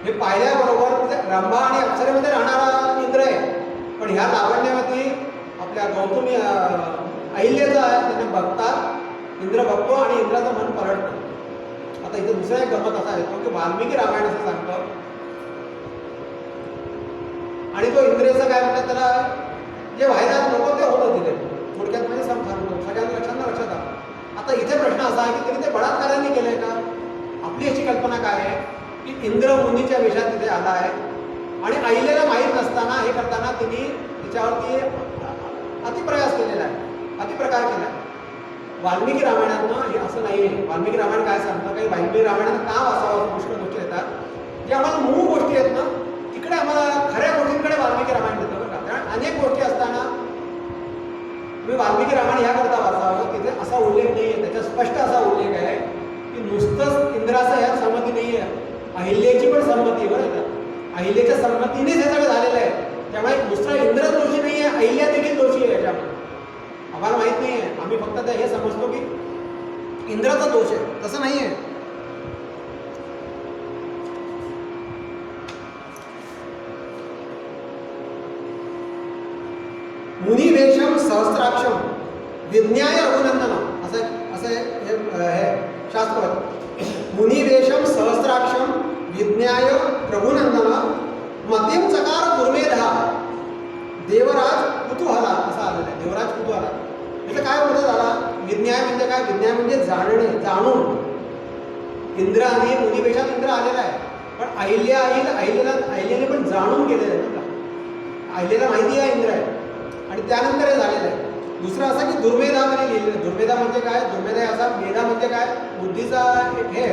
हे पाहिल्याबरोबर रंभा आणि अप्सरेमध्ये राहणारा इंद्र आहे. पण ह्या लावण्यामध्ये आपल्या गौतमी अहिल्याचा त्याने बघतात. इंद्र बघतो आणि इंद्राचं मन परडतं. आता इथं दुसरा एक गमत असा येतो की वाल्मिकी रामायण असं सांगतं. आणि तो इंद्रियचं काय म्हणतात, त्याला जे व्हायला नको ते होतं तिथे. थोडक्यात म्हणजे सांगतो सगळ्यांना लक्षात आलं. आता इथे प्रश्न असा आहे की तरी ते बलात्काराने केलंय का? आपली अशी कल्पना काय आहे की इंद्र मुनीच्या वेशात तिथे आला आहे आणि अहिल्याला माहीत नसताना हे करताना तिने तिच्यावरती अतिप्रयास केलेला आहे, अतिप्रकार केला आहे. वाल्मिकी रामायणातनं हे असं नाही आहे. वाल्मिकी रामायण काय सांगतं, काही वाल्मिकी रामायणात का वाचावं पुष्कळ गोष्टी येतात जे आम्हाला मूळ गोष्टी आहेत ना, तिकडे आम्हाला खऱ्या गोष्टींकडे वाल्मिकी रामायण देतं बरं का. कारण अनेक गोष्टी असताना तुम्ही वाल्मिकी रामायण याकरता वाचावं, तिथे असा उल्लेख नाही आहे. त्याच्यात स्पष्ट असा उल्लेख आहे की नुसतंच इंद्राचं ह्यात संमती नाही आहे, अहिल्याची पण संमती आहे बरं का. अहिल्याच्या संमतीनेच हे सगळं झालेलं आहे. त्यामुळे दुसरा इंद्र दोषी नाही आहे, अहिल्या देखील दोषी आहे याच्यामध्ये. आम्हाला माहित नाही आहे. आम्ही फक्त हे समजतो की इंद्राचा दोष आहे, तसं नाही आहे. मुनिवेशम सहस्त्राक्षम विज्ञाय रघुनंदन असं हे शास्त्र. मुनिवेशम सहस्त्राक्षम विज्ञाय रघुनंदन मतीम चकार दुर्मेधा देवराज कुतूहला असं आलेलं आहे. देवराज कुतूहला म्हणजे काय बोलतो झाला. विज्ञाय म्हणजे काय, विज्ञाय म्हणजे जाणणे, जाणून. इंद्र आणि मुनीपेक्षा इंद्र आलेला आहे, पण अहिल्याने पण जाणून केलेलं आहे ना. अहिल्याला माहिती आहे इंद्र आहे आणि त्यानंतर हे झालेलं आहे. दुसरं असं की दुर्मेधामध्ये लिहिलेलं. दुर्मेधा म्हणजे काय? दुर्मेधा असा, मेधा म्हणजे काय? बुद्धीचा एक हे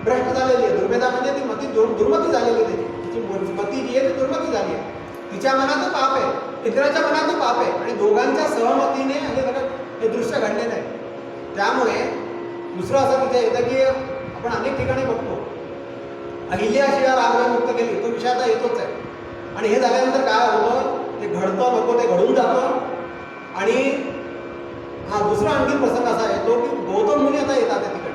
भ्रष्ट झालेली आहे. दुर्मेधा म्हणजे ती मती दुर्मती झालेली आहे. तिची मती जी आहे ती दुर्मती झाली आहे. तिच्या मनात पाप आहे, इंद्राच्या मनात पाप आहे आणि दोघांच्या सहमतीने हे दृश्य घडलेलं आहे. त्यामुळे दुसरं असं तिथे येतं की आपण अनेक ठिकाणी बघतो अहिल्याशिवाय रागवे मुक्त केली, तो विषय आता येतोच आहे. आणि हे झाल्यानंतर काय होतं, ते घडतं नको ते घडून जातं. आणि हा दुसरा आणखी प्रसंग असा येतो की गौतम मुनी आता येतात तिकडे,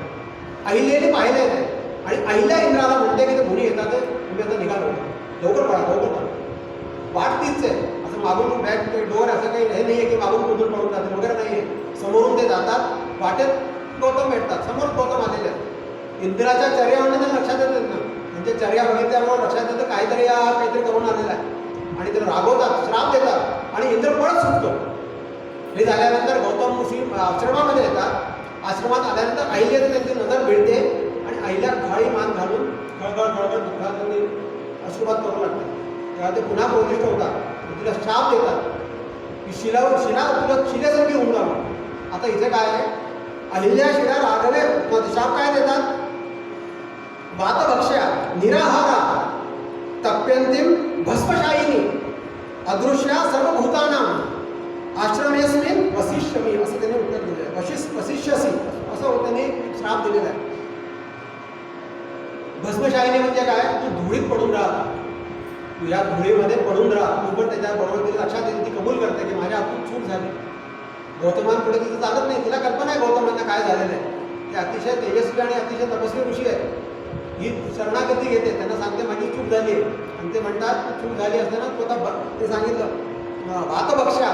अहिल्याने पाहिलं येते आणि अहिल्या इंद्राला म्हणते की ते मुनी येतात, तुम्ही आता निघालो, लवकर पळा. वाट तीच आहे, असं मागून बॅक डोअर असं काही हे नाही आहे की मागून कुठून पळून जाते वगैरे नाही आहे. समोरून ते जातात, वाटेत गौतम भेटतात, समोर गौतम आलेले आहेत. इंद्राच्या चर्या म्हणणं लक्षात येतात ना, त्यांच्या चर्या बघितल्यामुळे लक्षात येतं काहीतरी करून आलेला आहे आणि त्याला रागवतात, श्राप देतात आणि इंद्र पळत सुटतो. हे झाल्यानंतर गौतम ऋषी आश्रमामध्ये येतात. आश्रमात आल्यानंतर अहिल्याची त्यांची नजर भिडते आणि अहिल्या खाळी मान घालून खळखळ दुःखात अश्रुपात करू लागतात. तेव्हा ते पुन्हा प्रविष्ट होतात, तिला शाप देतात की शिला तुला शिलेसारखी होऊन जावं. आता इथे काय आहे, अहिल्या शिला रागवे शाप काय देतात, वातभक्ष्या निराहारा तप्यंतीम भस्मशायिनी अदृश्या सर्वभूतानां आश्रमेस्मिन वसिष्यमी, असं त्यांनी उत्तर दिलं आहे. वसिष्यसी असं त्यांनी श्राप दिलेला आहे. भस्मशायिनी म्हणजे काय, तू धुळीत पडून राहा, तू या धुळीमध्ये पडून राहा. तू पण त्याच्याबरोबर तिला लक्षात येते, ती कबूल करते की माझ्या हातून चूक झाली. गौतमांपुढे तिचं चालत नाही, तिला कल्पना आहे गौतमांना काय झालेलं आहे. ते अतिशय तेजस्वी आणि अतिशय तपस्वी ऋषी आहे. ही शरणागती घेते, त्यांना सांगते माझी चूक झाली आहे आणि ते म्हणतात की चूक झाली असताना तू आता ते सांगितलं वातभक्ष्या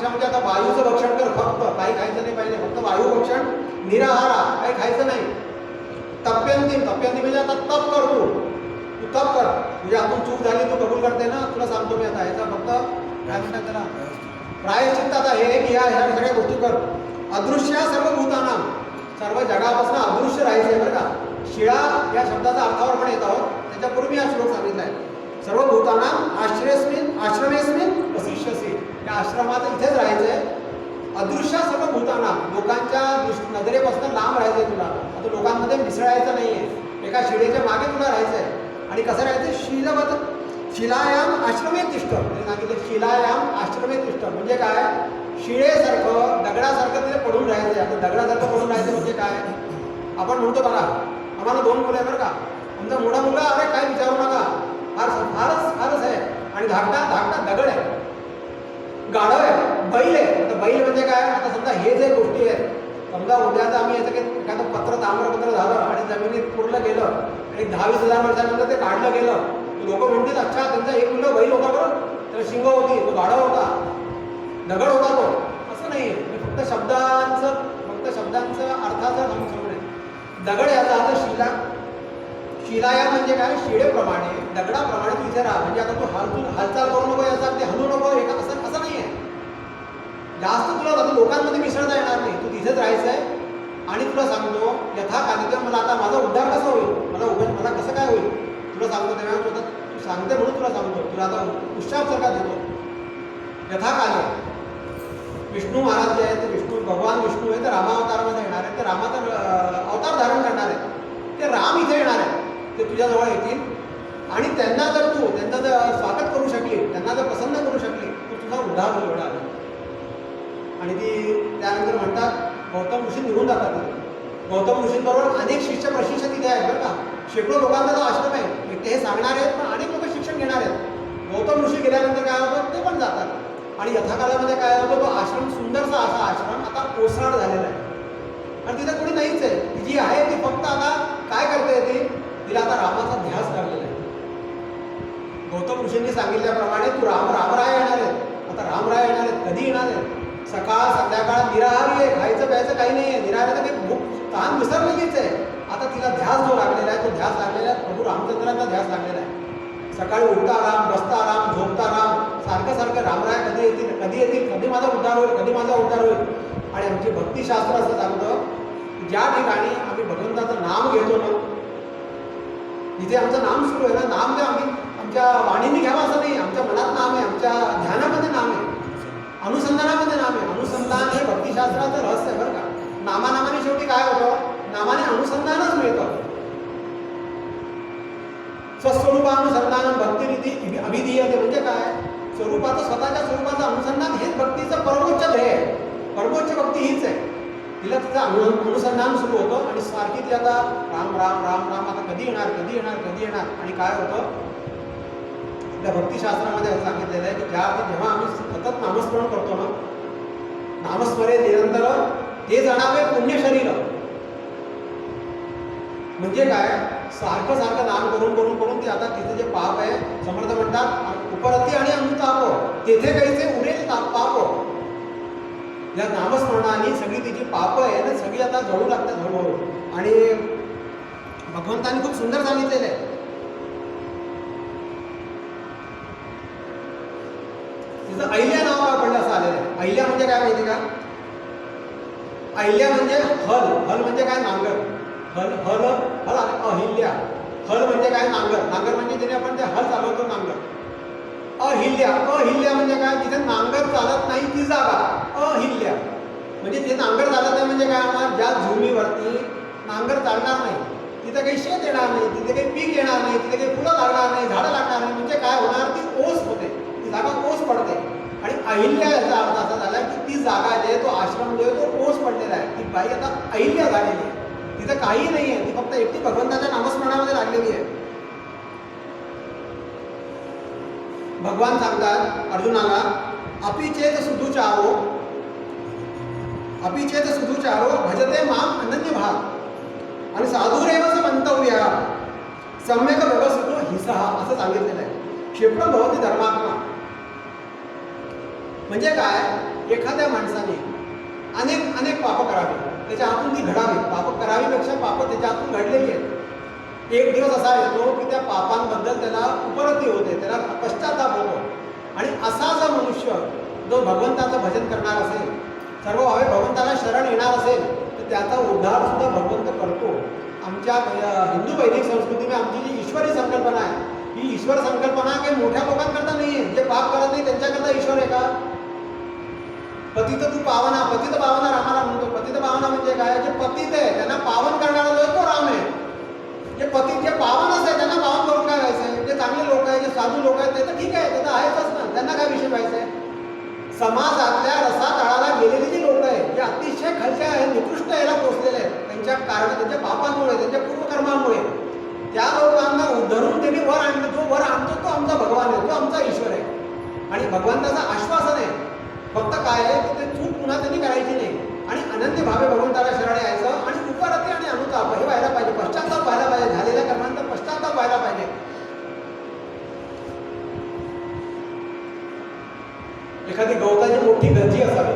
म्हणजे आता वायूचं भक्षण कर, फक्त काही खायचं नाही पाहिजे, फक्त वायू भक्षण, निराहारा, काही खायचं नाही. तप्यंती म्हणजे आता तप कर, तू तप कर, तुझ्या हातून चूक झाली, तू कबूल करते ना, तुला सांगतो मी आता ह्याचा फक्त काय म्हणतात त्याला प्रायश्चित्त आता हे की ह्या सगळ्या गोष्टी कर. अदृश्य सर्व भूतानां, सर्व जगापासून अदृश्य राहायचं आहे बरं का. शिळा या शब्दाचा अर्थावर पण येत आहोत, त्याच्यापूर्वी मी हा श्लोक सांगितला आहे. सर्व भूतानां आश्रमेस्मिन वसिष्यसी, त्या आश्रमात इथेच राहायचं आहे. अदृश्य सर्व भूतानां, लोकांच्या नजरेपासून लांब राहायचं आहे तुला. आता लोकांमध्ये मिसळायचं नाही आहे, एका शिळेच्या मागे तुला राहायचं आहे. आणि कसं राहायचं, शिलायाम आश्रमे तिष्ठ, सांगितलं शिलायाम आश्रमे तिष्ठ म्हणजे काय, शिळेसारखं दगडासारखं तिथे पडून राहायचं आहे. आता दगडासारखं पडून राहायचं म्हणजे काय, आपण म्हणतो बघा आम्हाला 2 मुलं आहे बरं का, आमचा मोठा मुलगा अरे काय विचारू नका, फारच आहे आणि धाकटा दगड आहे, गाढव आहे, बैल आहे. आता बैल म्हणजे काय, आता समजा हे जे गोष्टी आहेत, समजा उद्याचं आम्ही याचं काही एखादं ताम्रपत्र झालं आणि जमिनीत पुरलं गेलं आणि 10-20 हजार वर्षानंतर ते काढलं गेलं, लोक म्हणतील अच्छा त्यांचा एक मुलगा बैल होता बरं, त्याला शिंग होती, तो गाढव होता, दगड होता तो. असं नाही, फक्त शब्दांचं अर्थाचं समजून दगड याचा अर्थ शिलाया म्हणजे काय, शिळेप्रमाणे दगडाप्रमाणे तू इथे राहा. म्हणजे आता तू हालचाल करू नको, याचा ते हलू नको, असं नाही आहे. जास्त तुला लोकांमध्ये मिसळता येणार नाही, तू तिथेच राहायचं आहे. आणि तुला सांगतो यथाकालिक, मला आता माझा उद्धार कसा होईल, मला कसं काय होईल तुला सांगतो. तेव्हा तू सांगते म्हणून तुला सांगतो, तुला आता उत्साह सरकार देतो. यथाकाले विष्णू महाराज जे आहेत ते भगवान विष्णू आहे, ते रामावतारामध्ये येणार आहे, ते रामाचा अवतार धारण करणार आहे. ते राम इथे येणार आहे, ते तुझ्याजवळ येतील आणि त्यांना जर तू त्यांचं जर स्वागत करू शकली, त्यांना जर प्रसन्न करू शकली, तर तुझा उद्धार होईल एवढा आला. आणि ती त्यानंतर म्हणतात गौतम ऋषी निघून जातात. गौतम ऋषींबरोबर अनेक शिष्य प्रशिक्षक तिथे आहेत बरं का. शेकडो लोकांचा जो आश्रम आहे ते हे सांगणार आहेत, पण अनेक लोक शिक्षण घेणार आहेत. गौतम ऋषी गेल्यानंतर काय होतं, ते पण जातात. आणि यथाकालामध्ये काय होतं, तो आश्रम सुंदरसा असा आश्रम आता ओसाड झालेला आहे आणि तिथे कोणी नाहीच आहे. ती जी आहे ती फक्त आता काय करते, तिला आता रामाचा ध्यास लागलेला आहे. गौतम ऋषींनी सांगितल्याप्रमाणे तू रामराय येणार आहेत. आता रामराय येणार आहेत, कधी येणार आहेत, सकाळ संध्याकाळ निराहारी आहे, खायचं प्यायचं काही नाही आहे. निराहारी तर भूक तहान विसरलेलीच आहे. आता तिला ध्यास जो लागलेला आहे, तो ध्यास लागलेला आहे, प्रभू रामचंद्रांचा ध्यास लागलेला आहे. सकाळी उठता राम, बसता राम, झोपता राम, सारखं रामराय कधी येतील, कधी माझा उद्धार होईल. आणि आमची भक्तिशास्त्र असं सांगतं, ज्या ठिकाणी आम्ही भगवंताचं नाम घेतो ना, जिथे आमचं नाम सुरू आहे ना, नाम ते आम्ही आमच्या वाणीने घ्यावं असं नाही, आमच्या मनात नाम आहे, आमच्या ध्यानामध्ये नाम आहे, अनुसंधानामध्ये नाम आहे. अनुसंधान हे भक्तिशास्त्राचं रहस्य आहे बरं का. नामानामाने शेवटी काय होतं, नामाने अनुसंधानच मिळतं. स्वस्वरूपानुसंधान भक्तिरीती अभिधीयते म्हणजे काय, स्वरूपाचं स्वतःच्या स्वरूपाचं अनुसंधान हेच भक्तीचं परमोच्च ध्येय आहे. परमोच्च भक्ती हीच आहे. तिला तिचं अनुसंधान सुरू होतं आणि सारखी ती आता राम राम राम राम आता कधी येणार कधी येणार कधी येणार. आणि काय होतं, त्या भक्तिशास्त्रामध्ये असं सांगितलेलं आहे की जेव्हा आम्ही सतत नामस्मरण करतो ना, नामस्मरे निरंतर ते जाणावे पुण्य शरीर. म्हणजे काय, सारखं सारखं नाम करून करून करून ते आता तिथे जे पाप आहे, समर्थ म्हणतात उपरती आणि अनुताप, तेथे काहीचे उरेल पाप. या नामस्मरणाने सगळी तिची पाप आहे ना, सगळी आता जळू लागतात हळूहळू. आणि भगवंतांनी खूप सुंदर सांगितलेलं आहे. तिचं अहिल्या नाव का पडलं असं आलेलं आहे. अहिल्या म्हणजे काय माहिती का, अहिल्या म्हणजे हल, हल म्हणजे काय नांगर, हल हल हल अहिल्या. हल म्हणजे काय नांगर, नांगर म्हणजे जिथे आपण ते हल चालवतो नांगर. अहिल्या, अहिल्या म्हणजे काय, जिथे नांगर चालत नाही ती जागा अहिल्या. म्हणजे जिथे नांगर चालत नाही म्हणजे काय होणार, ज्या भूमीवरती नांगर चालणार नाही तिथे काही शेत येणार नाही, तिथे काही पीक येणार नाही, तिथे काही फुलं लागणार नाही, झाडं लागणार नाही. म्हणजे काय होणार, ती ओस होते, ती जागा ओस पडते. आणि अहिल्या याचा अर्थ असा झाला की ती जागा जे तो आश्रम जो आहे तो ओस पडलेला आहे. ती बाई आता अहिल्या झालेली आहे, तिथं काही नाही आहे, ती फक्त एकटी भगवंताच्या नामस्मरणामध्ये लागलेली आहे. भगवान सांगतात अर्जुनाला, अपिचेत सुधुचारो अपिचेत सुधुचारो भजते माम अनन्य भाव आणि साधुरेवच मंतव्य सम्यक व्यवस्थितो हिसहा असं सांगितलेलं आहे. क्षेत्र भवती धर्मात्मा. म्हणजे काय, एखाद्या माणसाने अनेक अनेक पाप करावी, त्याच्या हातून ती घडावी. पाप करावीपेक्षा पाप त्याच्या हातून घडलेली आहेत. एक दिवस असा येतो की त्या पापांबद्दल त्याला उपरती होते, त्याला पश्चाताप होतो. आणि असा जो मनुष्य जो भगवंताचं भजन करणार असेल, सर्व भावे भगवंताला शरण येणार असेल, तर त्याचा उद्धार सुद्धा भगवंत करतो. आमच्या हिंदू वैदिक संस्कृतीमध्ये आमची जी ईश्वरी संकल्पना आहे, ही ईश्वर संकल्पना काही मोठ्या लोकांकरता नाही आहे. जे पाप करत नाही त्यांच्याकरता ईश्वर आहे का. पतित तू पावना, पतित पावना रामाला म्हणतो. पतित पावना म्हणजे काय, जे पतित आहे त्यांना पावन करणारा जो तो राम आहे. जे पतित जे पावनच आहे त्यांना पावन करून काय व्हायचंय. जे चांगले लोक आहेत, जे साधू लोक आहेत ते तर ठीक आहे, ते तर आहेतच ना, त्यांना काय विषय व्हायचा आहे. समाजातल्या रसातळाला गेलेली जी लोक आहेत, जे अतिशय खालच्या आहे, निकृष्ट याला पोचलेले आहेत, त्यांच्या कारण त्यांच्या पापांमुळे, त्यांच्या पूर्वकर्मांमुळे त्या लोकांना उद्धरून त्यांनी वर आणलं. जो वर आणतो तो आमचा भगवान आहे, तो आमचा ईश्वर आहे. आणि भगवंताचं आश्वासन आहे, फक्त काय आहे की ते चूक पुन्हा त्यांनी करायची नाही. आणि अनन्य भावे भगवंताला शरण यायचं. आणि उपरती आणि अनुताप हे व्हायला पाहिजे, पश्चाताप व्हायला पाहिजे, झालेल्या कर्मांचा पश्चाताप व्हायला पाहिजे. एखादी गवताची मोठी गंजी असावी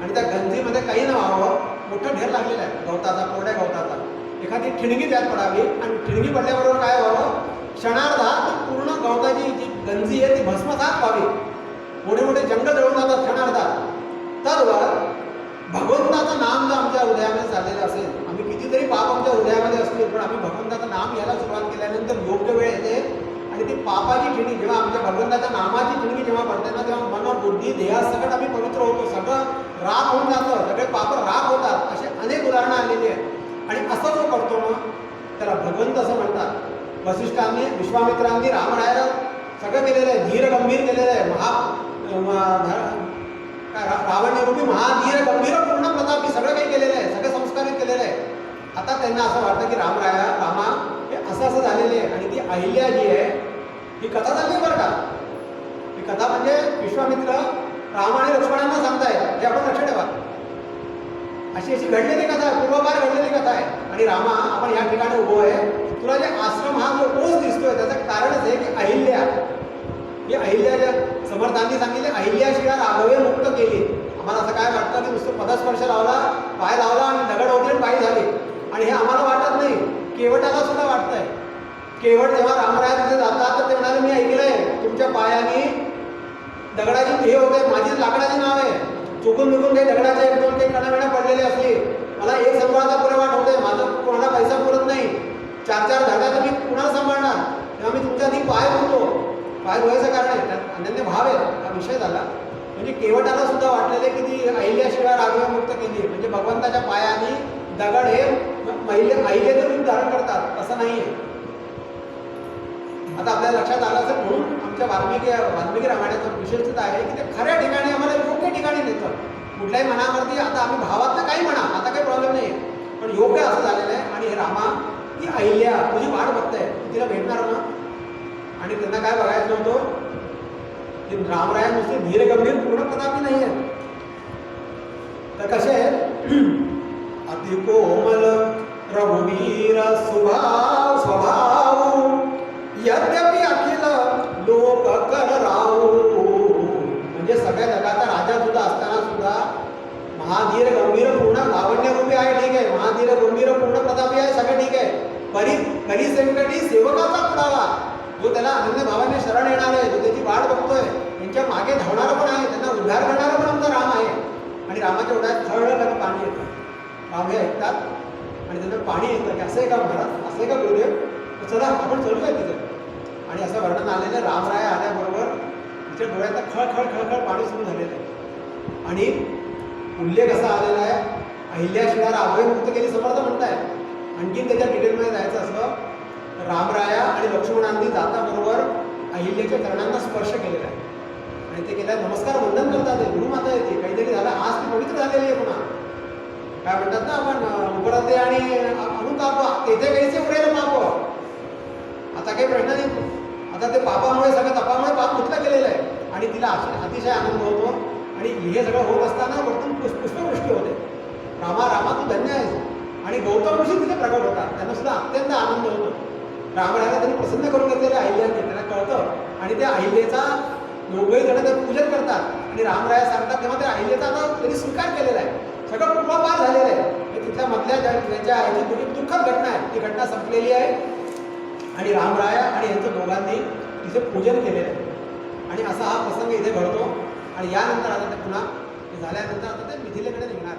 आणि त्या गंजीमध्ये काही न व्हावं, मोठं ढेर लागलेला आहे गवताचा, कोरड्या गवताचा. एखादी ठिणगी त्यात पडावी आणि ठिणगी पडल्याबरोबर काय व्हावं, क्षणार्धात पूर्ण गवताची जी गंजी आहे ती भस्मसात व्हावी. मोठे मोठे जंगल जळून जातात क्षणार्धात. तर भगवंताचं नाम जर आमच्या हृदयामध्ये चाललेलं असेल, आम्ही कितीतरी पाप आमच्या हृदयामध्ये असतील, पण आम्ही भगवंताचं नाम घ्यायला सुरुवात केल्यानंतर योग्य वेळ येते आणि ती पापाची ठिणगी जेव्हा आमच्या भगवंताच्या नामाची ठिणगी जेव्हा पडते ना, तेव्हा मन बुद्धी देहासकट आम्ही पवित्र होतो, सगळं राग होऊन जातं, सगळे पाप राग होतात. असे अनेक उदाहरणं आलेली आहेत. आणि असं जो करतो ना त्याला भगवंत असं म्हणतात. वसिष्ठांनी, विश्वामित्रांनी रामरायाला सगळं केलेलं आहे, धीर गंभीर केलेलं आहे. रावण्यरूपी महाधीर गंभीर पूर्ण प्रतापी सगळं काही केलेलं आहे, सगळं संस्कारित केलेलं आहे. आता त्यांना असं वाटतं की रामा हे असं असं झालेले आहे. आणि ती अहिल्या जी आहे ही कथा चालली बरं का. ही कथा म्हणजे विश्वामित्र राम आणि लक्ष्मणांना सांगतायत, हे आपण लक्ष ठेवा. अशी अशी घडलेली कथा आहे, पूर्वपार घडलेली कथा आहे. आणि रामा, आपण या ठिकाणी उभो आहे, तुला जे आश्रम हा जो ओस दिसतोय त्याचं कारणच आहे की अहिल्या ही अहिल्या समर्थांनी सांगितले, अहिल्याशिवाय राघवे मुक्त केली. आम्हाला असं काय वाटतं की नुसतं पदस्पर्श लावला, पाय लावला आणि दगड होते पाय झाले. आणि हे आम्हाला वाटत नाही, केवटाला सुद्धा वाटतंय. केवट जेव्हा रामराया तिथे जातात तर ते म्हणाले, मी ऐकलंय तुमच्या पायाने दगडाची हे होते, माझी लाकडाची नाव आहे. चुकून बिकून काही दगडाचे एक दोन काही कणाविणा पडलेले असले मला एक सांभाळायचा पुरेवाट होते, माझं कोणाला पैसा पुरत नाही, 4-4 धागा तर मी कुणाला सांभाळणार, तेव्हा मी तुमच्या आधी पाय धुतो. पाय धुवायचं कारण आहे त्यात अनन्य भाव आहे, हा विषय झाला. म्हणजे केवटाला सुद्धा वाटलेले की ती अहिल्याशिवाय राघवमुक्त केली, म्हणजे भगवंताच्या पायाने दगड हे अहिलेचं रूप धारण करतात, असं नाही आहे. आता आपल्या लक्षात आलं असेल, म्हणून आमच्या वाल्मिकी रामायणाचं विशेषता आहे की ते खऱ्या ठिकाणी आम्हाला योग्य ठिकाणी नेतं. कुठल्याही मनावरती आता आम्ही भावातलं काही म्हणा, आता काही प्रॉब्लेम नाही आहे, पण योग्य असं झालेलं आहे. आणि हे रामा, ती अहिल्या तुझी वाट बघताय, तिला भेटणार ना. आणि त्यांना काय बघायचं होतं की रामराया नुसते धीर गंभीर पूर्ण प्रतापी नाही आहे, तर कसे अति कोमल रघुवीर स्वभाव यद्यपि अखिल लोक कर राहू. म्हणजे सगळ्या जगाचा राजा सुद्धा असताना सुद्धा महाधीर गंभीर पूर्ण लावण्य रूपी आहे, ठीक आहे, महाधीर गंभीर पूर्ण प्रतापी आहे, सगळं ठीक आहे. करी संकटी सेवकाचा पुरावा, जो त्याला अनन्य भावाने शरण येणार आहे, जो त्याची वाट बघतोय, त्यांच्या मागे धावणारा पण आहे, त्यांना उद्धार करणारा पण आमचा राम आहे. आणि रामाच्या ओढ्यात थळलं पाणी येतं, राम हे ऐकतात आणि त्यांना पाणी येतं की असं आहे का महाराज, असं आहे का गुरुदेव, तर चला आपण चलूया तिथं. आणि असं वर्णन आलेलं रामराय आल्याबरोबर तिच्या डोळ्यात खळखळ पाणी सुरू झालेलं आहे. आणि उल्लेख असा आलेला आहे, अहिल्याशिवाय राघवमुक्त केली समर्थ म्हणताय. आणखीन त्याच्या डिटेलमध्ये जायचं असलं तर रामराया आणि लक्ष्मणांनी जाताबरोबर अहिल्याच्या चरणांना स्पर्श केलेला आहे आणि ते केल्या नमस्कार वंदन करतात. गुरुमाता येते, काहीतरी झालं, आज ती पवित्र झालेली आहे. पुन्हा काय म्हणतात ना आपण, उपरते आणि अनुताप तेथे काहीचे उरेल पाप. आता काही प्रश्न नाही, आता ते पापामुळे सगळं तपामुळे पाप मुक्त केलेलं आहे आणि तिला अतिशय आनंद होतो. आणि हे सगळं होत असताना वरतून पुष्पवृष्टी होते. रामा रामा तू धन्य आहेस. आणि गौतम ऋषी तिथे प्रकट होतात, त्यांना सुद्धा अत्यंत आनंद होतो. रामायणाला त्यांनी प्रसन्न करून घेतलेले अहिल्याने, त्यांना कळतं आणि त्या अहिल्याचा दोघंही जण ते पूजन करतात. आणि रामराया सांगतात तेव्हा त्या अहिल्याचा आता त्यांनी स्वीकार केलेला आहे, सगळं पूर्वापार झालेलं आहे. तिथल्या मधल्या त्यांच्या ह्याची दुःखद घटना आहे, ती घटना संपलेली आहे. आणि रामराया आणि यांचं दोघांनी तिथे पूजन केलेलं आहे. आणि असा हा प्रसंग इथे घडतो. आणि यानंतर आता ते पुन्हा झाल्यानंतर आता ते मिथिलेकडे निघणार.